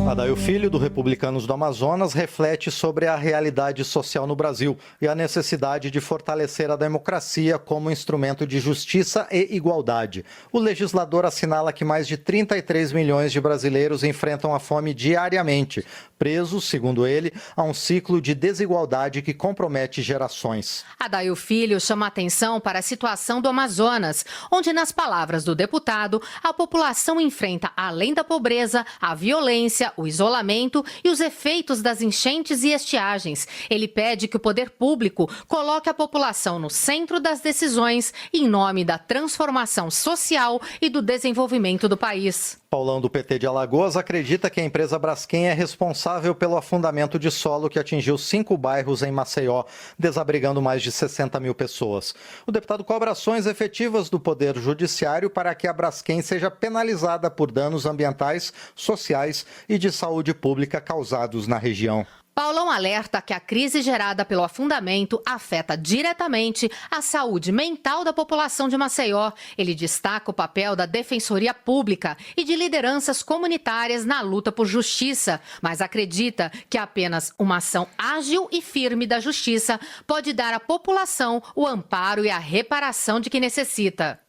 Adail Filho, do Republicanos do Amazonas, reflete sobre a realidade social no Brasil e a necessidade de fortalecer a democracia como instrumento de justiça e igualdade. O legislador assinala que mais de 33 milhões de brasileiros enfrentam a fome diariamente, presos, segundo ele, a um ciclo de desigualdade que compromete gerações. Adail Filho chama atenção para a situação do Amazonas, onde, nas palavras do deputado, a população enfrenta, além da pobreza, a violência, o isolamento e os efeitos das enchentes e estiagens. Ele pede que o poder público coloque a população no centro das decisões em nome da transformação social e do desenvolvimento do país. Paulão, do PT de Alagoas, acredita que a empresa Braskem é responsável pelo afundamento de solo que atingiu 5 bairros em Maceió, desabrigando mais de 60 mil pessoas. O deputado cobra ações efetivas do Poder Judiciário para que a Braskem seja penalizada por danos ambientais, sociais e de saúde pública causados na região. Paulão alerta que a crise gerada pelo afundamento afeta diretamente a saúde mental da população de Maceió. Ele destaca o papel da Defensoria Pública e de lideranças comunitárias na luta por justiça, mas acredita que apenas uma ação ágil e firme da justiça pode dar à população o amparo e a reparação de que necessita.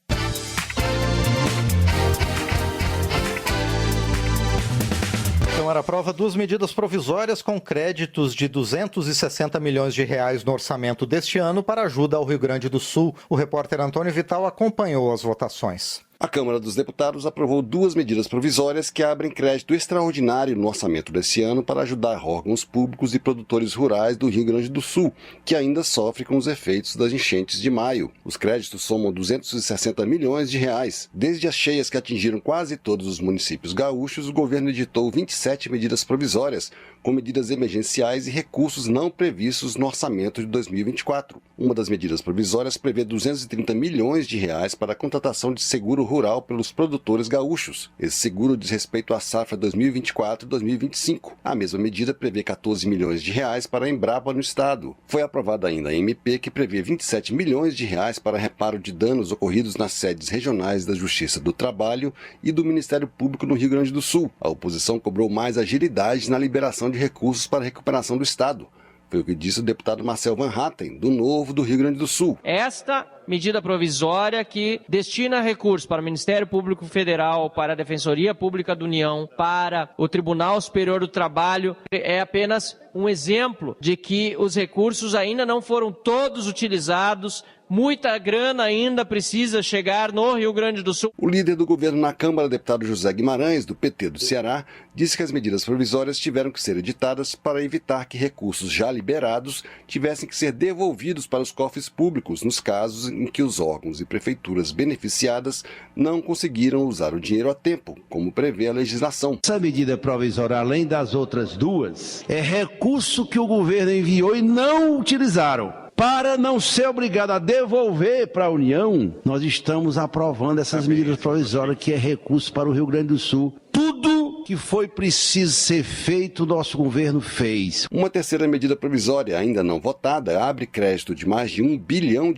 A Câmara aprova 2 medidas provisórias com créditos de 260 milhões de reais no orçamento deste ano para ajuda ao Rio Grande do Sul. O repórter Antônio Vital acompanhou as votações. A Câmara dos Deputados aprovou 2 medidas provisórias que abrem crédito extraordinário no orçamento desse ano para ajudar órgãos públicos e produtores rurais do Rio Grande do Sul, que ainda sofrem com os efeitos das enchentes de maio. Os créditos somam 260 milhões de reais. Desde as cheias que atingiram quase todos os municípios gaúchos, o governo editou 27 medidas provisórias, com medidas emergenciais e recursos não previstos no orçamento de 2024. Uma das medidas provisórias prevê 230 milhões de reais para a contratação de seguro rural pelos produtores gaúchos. Esse seguro diz respeito à safra 2024-2025. A mesma medida prevê 14 milhões de reais para a Embrapa no estado. Foi aprovada ainda a MP, que prevê 27 milhões de reais para reparo de danos ocorridos nas sedes regionais da Justiça do Trabalho e do Ministério Público no Rio Grande do Sul. A oposição cobrou mais agilidade na liberação de recursos para a recuperação do estado. Foi o que disse o deputado Marcel Van Hatten, do Novo do Rio Grande do Sul. Esta medida provisória que destina recursos para o Ministério Público Federal, para a Defensoria Pública da União, para o Tribunal Superior do Trabalho, é apenas um exemplo de que os recursos ainda não foram todos utilizados. Muita grana ainda precisa chegar no Rio Grande do Sul. O líder do governo na Câmara, deputado José Guimarães, do PT do Ceará, disse que as medidas provisórias tiveram que ser editadas para evitar que recursos já liberados tivessem que ser devolvidos para os cofres públicos nos casos em que os órgãos e prefeituras beneficiadas não conseguiram usar o dinheiro a tempo, como prevê a legislação. Essa medida provisória, além das outras 2, é recurso que o governo enviou e não utilizaram. Para não ser obrigado a devolver para a União, nós estamos aprovando essas medidas provisórias, que é recurso para o Rio Grande do Sul. Tudo que foi preciso ser feito, o nosso governo fez. Uma terceira medida provisória, ainda não votada, abre crédito de mais de R$1 bilhão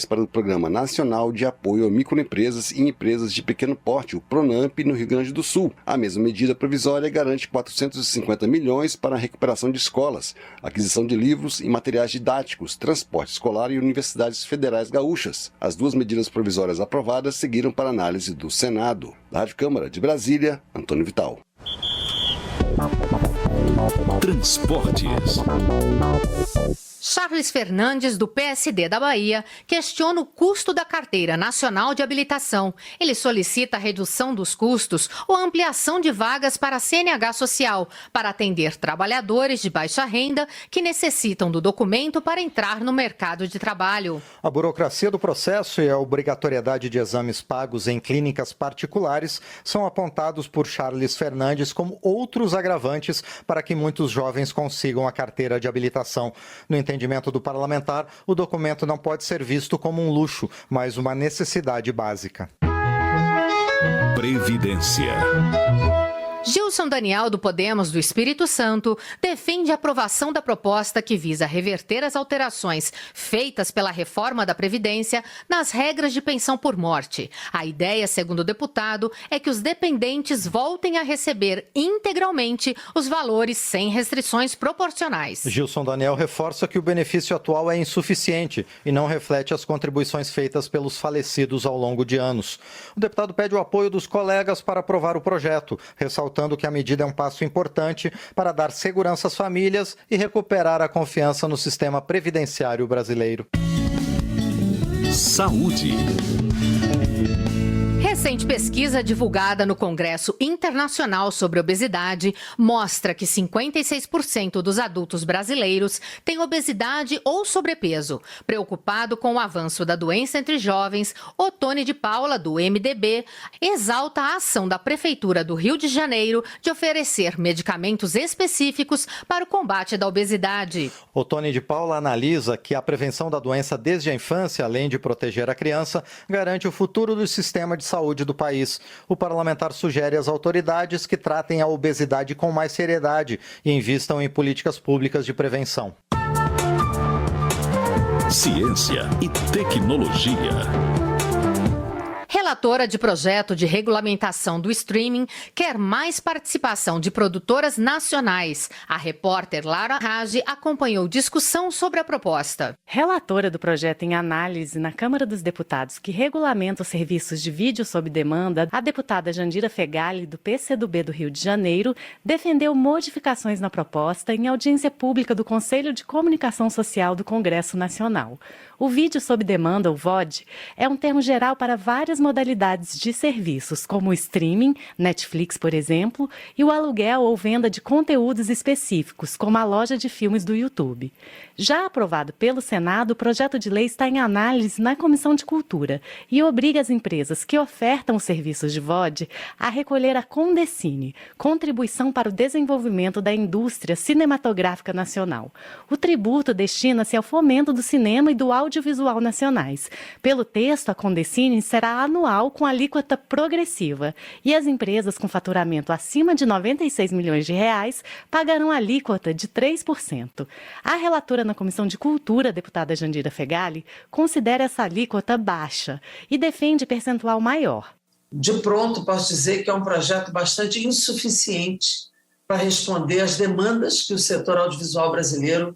para o Programa Nacional de Apoio a Microempresas e Empresas de Pequeno Porte, o PRONAMP, no Rio Grande do Sul. A mesma medida provisória garante 450 milhões para a recuperação de escolas, aquisição de livros e materiais didáticos, transporte escolar e universidades federais gaúchas. As 2 medidas provisórias aprovadas seguiram para análise do Senado. Da Rádio Câmara de Brasília, Antônio Vital. Transportes. Charles Fernandes, do PSD da Bahia, questiona o custo da Carteira Nacional de Habilitação. Ele solicita a redução dos custos ou ampliação de vagas para a CNH Social, para atender trabalhadores de baixa renda que necessitam do documento para entrar no mercado de trabalho. A burocracia do processo e a obrigatoriedade de exames pagos em clínicas particulares são apontados por Charles Fernandes como outros agravantes para que muitos jovens consigam a carteira de habilitação. No entendimento do parlamentar, o documento não pode ser visto como um luxo, mas uma necessidade básica. Previdência. Gilson Daniel, do Podemos do Espírito Santo, defende a aprovação da proposta que visa reverter as alterações feitas pela reforma da Previdência nas regras de pensão por morte. A ideia, segundo o deputado, é que os dependentes voltem a receber integralmente os valores sem restrições proporcionais. Gilson Daniel reforça que o benefício atual é insuficiente e não reflete as contribuições feitas pelos falecidos ao longo de anos. O deputado pede o apoio dos colegas para aprovar o projeto, ressaltando que a medida é um passo importante para dar segurança às famílias e recuperar a confiança no sistema previdenciário brasileiro. Saúde. Recente pesquisa divulgada no Congresso Internacional sobre Obesidade mostra que 56% dos adultos brasileiros têm obesidade ou sobrepeso. Preocupado com o avanço da doença entre jovens, Otone de Paula, do MDB, exalta a ação da Prefeitura do Rio de Janeiro de oferecer medicamentos específicos para o combate da obesidade. Otone de Paula analisa que a prevenção da doença desde a infância, além de proteger a criança, garante o futuro do sistema de saúde do país. O parlamentar sugere às autoridades que tratem a obesidade com mais seriedade e invistam em políticas públicas de prevenção. Ciência e tecnologia. Relatora de projeto de regulamentação do streaming quer mais participação de produtoras nacionais. A repórter Lara Rage acompanhou discussão sobre a proposta. Relatora do projeto em análise na Câmara dos Deputados que regulamenta os serviços de vídeo sob demanda, a deputada Jandira Fegali, do PCdoB do Rio de Janeiro, defendeu modificações na proposta em audiência pública do Conselho de Comunicação Social do Congresso Nacional. O vídeo sob demanda, o VOD, é um termo geral para várias modalidades de serviços, como o streaming, Netflix, por exemplo, e o aluguel ou venda de conteúdos específicos, como a loja de filmes do YouTube. Já aprovado pelo Senado, o projeto de lei está em análise na Comissão de Cultura e obriga as empresas que ofertam os serviços de VOD a recolher a Condecine, Contribuição para o Desenvolvimento da Indústria Cinematográfica Nacional. O tributo destina-se ao fomento do cinema e do audiovisual nacionais. Pelo texto, a Condecine será anual com alíquota progressiva e as empresas com faturamento acima de R$ 96 milhões pagarão alíquota de 3%. A relatora na Comissão de Cultura, a deputada Jandira Fegali, considera essa alíquota baixa e defende percentual maior. De pronto, posso dizer que é um projeto bastante insuficiente para responder às demandas que o setor audiovisual brasileiro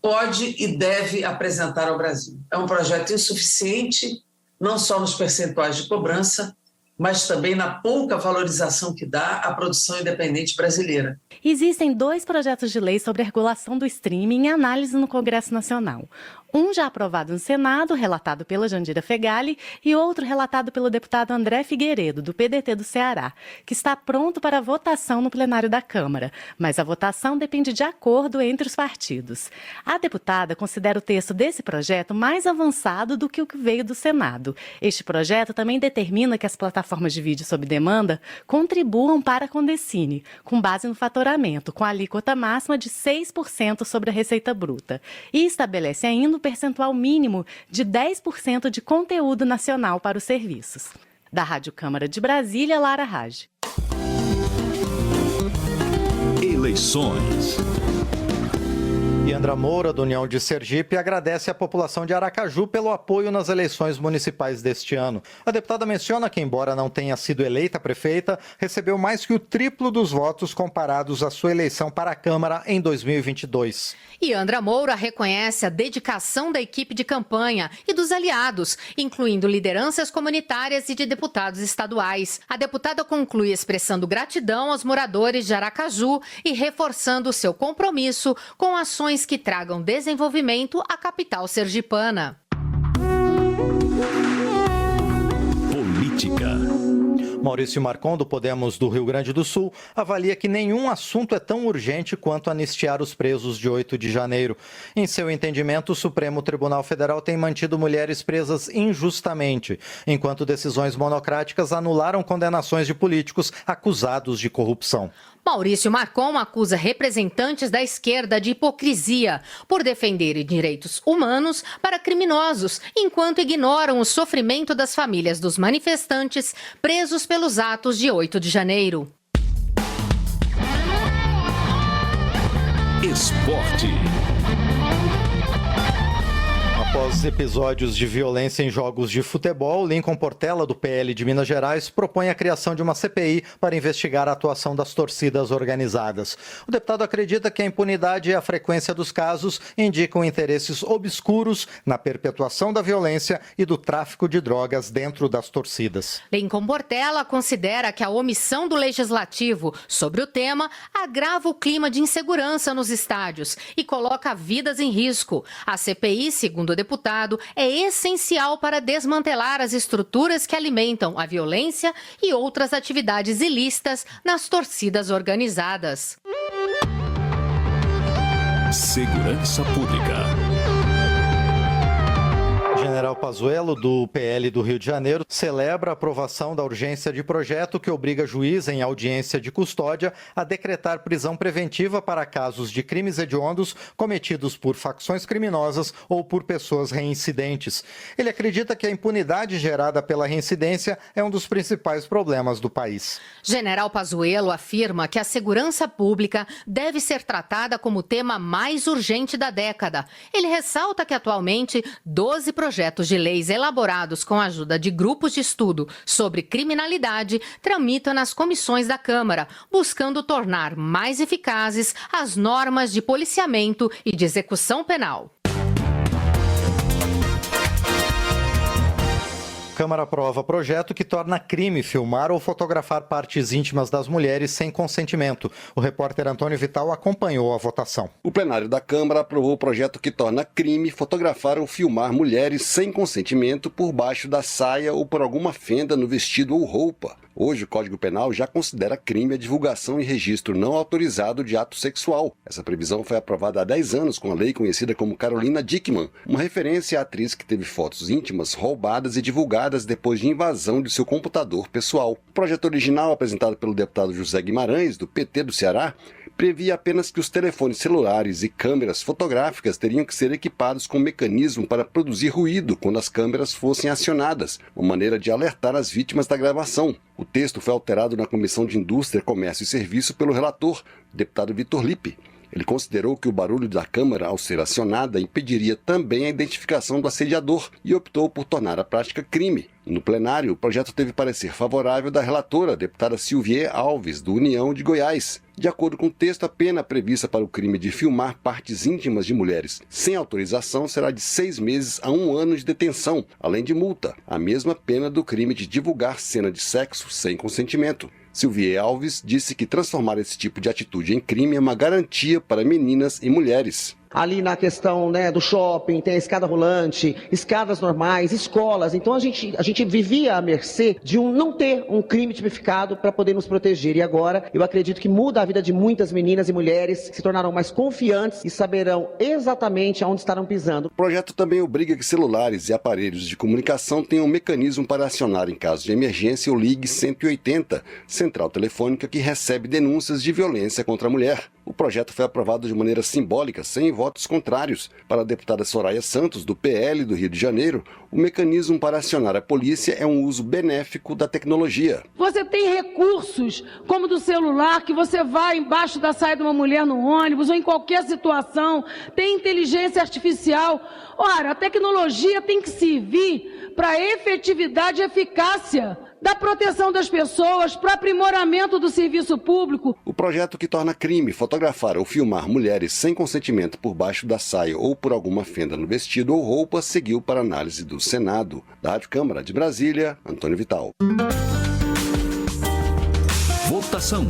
pode e deve apresentar ao Brasil. É um projeto insuficiente, não só nos percentuais de cobrança, mas também na pouca valorização que dá à produção independente brasileira. Existem 2 projetos de lei sobre a regulação do streaming em análise no Congresso Nacional. Um já aprovado no Senado, relatado pela Jandira Fegali, e outro relatado pelo deputado André Figueiredo, do PDT do Ceará, que está pronto para votação no plenário da Câmara, mas a votação depende de acordo entre os partidos. A deputada considera o texto desse projeto mais avançado do que o que veio do Senado. Este projeto também determina que as plataformas de vídeo sob demanda contribuam para a Condecine, com base no faturamento, com a alíquota máxima de 6% sobre a receita bruta, e estabelece ainda percentual mínimo de 10% de conteúdo nacional para os serviços. Da Rádio Câmara de Brasília, Lara Rage. Eleições. Yandra Moura, do União de Sergipe, agradece à população de Aracaju pelo apoio nas eleições municipais deste ano. A deputada menciona que, embora não tenha sido eleita prefeita, recebeu mais que o triplo dos votos comparados à sua eleição para a Câmara em 2022. Yandra Moura reconhece a dedicação da equipe de campanha e dos aliados, incluindo lideranças comunitárias e de deputados estaduais. A deputada conclui expressando gratidão aos moradores de Aracaju e reforçando seu compromisso com ações que tragam desenvolvimento à capital sergipana. Política. Maurício Marcon, do Podemos do Rio Grande do Sul, avalia que nenhum assunto é tão urgente quanto anistiar os presos de 8 de janeiro. Em seu entendimento, o Supremo Tribunal Federal tem mantido mulheres presas injustamente, enquanto decisões monocráticas anularam condenações de políticos acusados de corrupção. Maurício Marcon acusa representantes da esquerda de hipocrisia por defenderem direitos humanos para criminosos, enquanto ignoram o sofrimento das famílias dos manifestantes presos pelos atos de 8 de janeiro. Esporte. Após episódios de violência em jogos de futebol, Lincoln Portela, do PL de Minas Gerais, propõe a criação de uma CPI para investigar a atuação das torcidas organizadas. O deputado acredita que a impunidade e a frequência dos casos indicam interesses obscuros na perpetuação da violência e do tráfico de drogas dentro das torcidas. Lincoln Portela considera que a omissão do legislativo sobre o tema agrava o clima de insegurança nos estádios e coloca vidas em risco. A CPI, segundo o deputado é essencial para desmantelar as estruturas que alimentam a violência e outras atividades ilícitas nas torcidas organizadas. Segurança Pública. General Pazuello, do PL do Rio de Janeiro, celebra a aprovação da urgência de projeto que obriga juiz em audiência de custódia a decretar prisão preventiva para casos de crimes hediondos cometidos por facções criminosas ou por pessoas reincidentes. Ele acredita que a impunidade gerada pela reincidência é um dos principais problemas do país. General Pazuello afirma que a segurança pública deve ser tratada como o tema mais urgente da década. Ele ressalta que atualmente 12 projetos de leis elaborados com a ajuda de grupos de estudo sobre criminalidade tramitam nas comissões da Câmara, buscando tornar mais eficazes as normas de policiamento e de execução penal. A Câmara aprova projeto que torna crime filmar ou fotografar partes íntimas das mulheres sem consentimento. O repórter Antônio Vital acompanhou a votação. O plenário da Câmara aprovou o projeto que torna crime fotografar ou filmar mulheres sem consentimento por baixo da saia ou por alguma fenda no vestido ou roupa. Hoje, o Código Penal já considera crime a divulgação e registro não autorizado de ato sexual. Essa previsão foi aprovada há 10 anos com a lei conhecida como Carolina Dickmann, uma referência à atriz que teve fotos íntimas roubadas e divulgadas depois de invasão de seu computador pessoal. O projeto original, apresentado pelo deputado José Guimarães, do PT do Ceará, previa apenas que os telefones celulares e câmeras fotográficas teriam que ser equipados com um mecanismo para produzir ruído quando as câmeras fossem acionadas, uma maneira de alertar as vítimas da gravação. O texto foi alterado na Comissão de Indústria, Comércio e Serviço pelo relator, deputado Vitor Lippe. Ele considerou que o barulho da câmara, ao ser acionada, impediria também a identificação do assediador e optou por tornar a prática crime. No plenário, o projeto teve parecer favorável da relatora, a deputada Silvier Alves, do União de Goiás. De acordo com o texto, a pena prevista para o crime de filmar partes íntimas de mulheres sem autorização será de 6 meses a 1 ano de detenção, além de multa, a mesma pena do crime de divulgar cena de sexo sem consentimento. Silvier Alves disse que transformar esse tipo de atitude em crime é uma garantia para meninas e mulheres. Ali na questão, do shopping, tem a escada rolante, escadas normais, escolas. Então a gente vivia à mercê de não ter um crime tipificado para poder nos proteger. E agora eu acredito que muda a vida de muitas meninas e mulheres que se tornarão mais confiantes e saberão exatamente aonde estarão pisando. O projeto também obriga que celulares e aparelhos de comunicação tenham um mecanismo para acionar em caso de emergência o Ligue 180, central telefônica que recebe denúncias de violência contra a mulher. O projeto foi aprovado de maneira simbólica, sem votos contrários. Para a deputada Soraya Santos, do PL do Rio de Janeiro, o mecanismo para acionar a polícia é um uso benéfico da tecnologia. Você tem recursos, como do celular, que você vai embaixo da saia de uma mulher no ônibus ou em qualquer situação, tem inteligência artificial. Ora, a tecnologia tem que servir para a efetividade e eficácia da proteção das pessoas, para aprimoramento do serviço público. O projeto que torna crime fotografar ou filmar mulheres sem consentimento por baixo da saia ou por alguma fenda no vestido ou roupa seguiu para análise do Senado. Da Rádio Câmara de Brasília, Antônio Vital. Votação.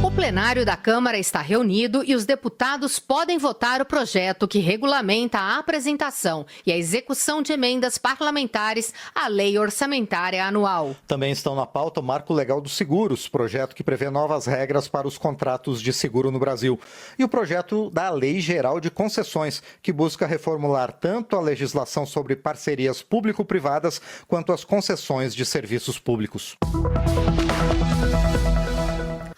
O plenário da Câmara está reunido e os deputados podem votar o projeto que regulamenta a apresentação e a execução de emendas parlamentares à Lei Orçamentária Anual. Também estão na pauta o Marco Legal dos Seguros, projeto que prevê novas regras para os contratos de seguro no Brasil. E o projeto da Lei Geral de Concessões, que busca reformular tanto a legislação sobre parcerias público-privadas quanto as concessões de serviços públicos.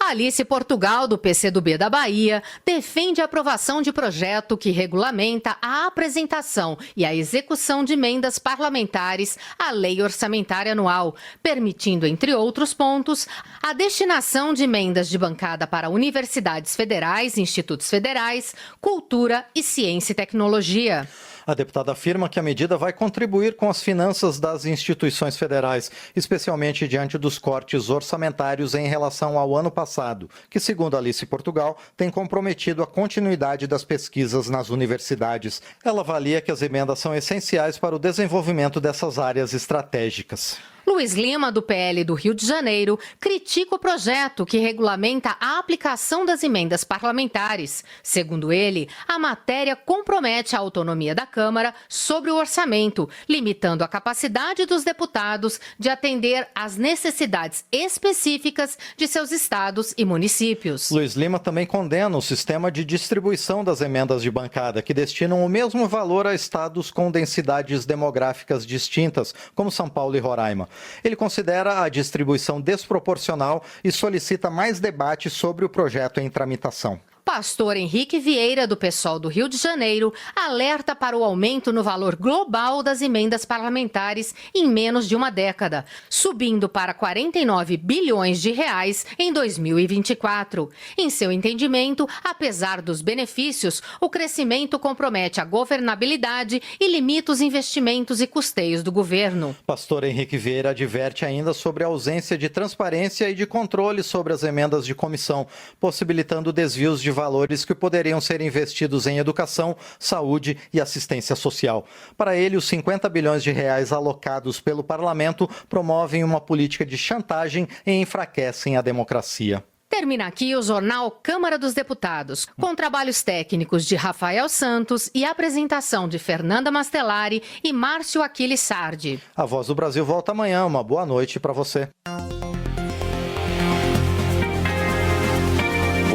Alice Portugal, do PCdoB da Bahia, defende a aprovação de projeto que regulamenta a apresentação e a execução de emendas parlamentares à Lei Orçamentária Anual, permitindo, entre outros pontos, a destinação de emendas de bancada para universidades federais, institutos federais, cultura e ciência e tecnologia. A deputada afirma que a medida vai contribuir com as finanças das instituições federais, especialmente diante dos cortes orçamentários em relação ao ano passado, que, segundo Alice Portugal, tem comprometido a continuidade das pesquisas nas universidades. Ela avalia que as emendas são essenciais para o desenvolvimento dessas áreas estratégicas. Luiz Lima, do PL do Rio de Janeiro, critica o projeto que regulamenta a aplicação das emendas parlamentares. Segundo ele, a matéria compromete a autonomia da Câmara sobre o orçamento, limitando a capacidade dos deputados de atender às necessidades específicas de seus estados e municípios. Luiz Lima também condena o sistema de distribuição das emendas de bancada, que destinam o mesmo valor a estados com densidades demográficas distintas, como São Paulo e Roraima. Ele considera a distribuição desproporcional e solicita mais debate sobre o projeto em tramitação. Pastor Henrique Vieira, do PSOL do Rio de Janeiro, alerta para o aumento no valor global das emendas parlamentares em menos de uma década, subindo para 49 bilhões de reais em 2024. Em seu entendimento, apesar dos benefícios, o crescimento compromete a governabilidade e limita os investimentos e custeios do governo. Pastor Henrique Vieira adverte ainda sobre a ausência de transparência e de controle sobre as emendas de comissão, possibilitando desvios de valores que poderiam ser investidos em educação, saúde e assistência social. Para ele, os 50 bilhões de reais alocados pelo parlamento promovem uma política de chantagem e enfraquecem a democracia. Termina aqui o jornal Câmara dos Deputados, com trabalhos técnicos de Rafael Santos e apresentação de Fernanda Mastelari e Márcio Aquiles Sardi. A Voz do Brasil volta amanhã. Uma boa noite para você.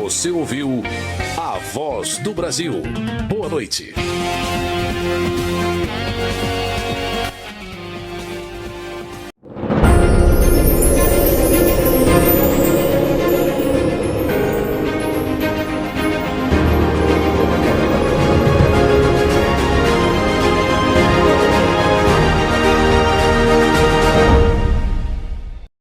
Você ouviu A Voz do Brasil. Boa noite.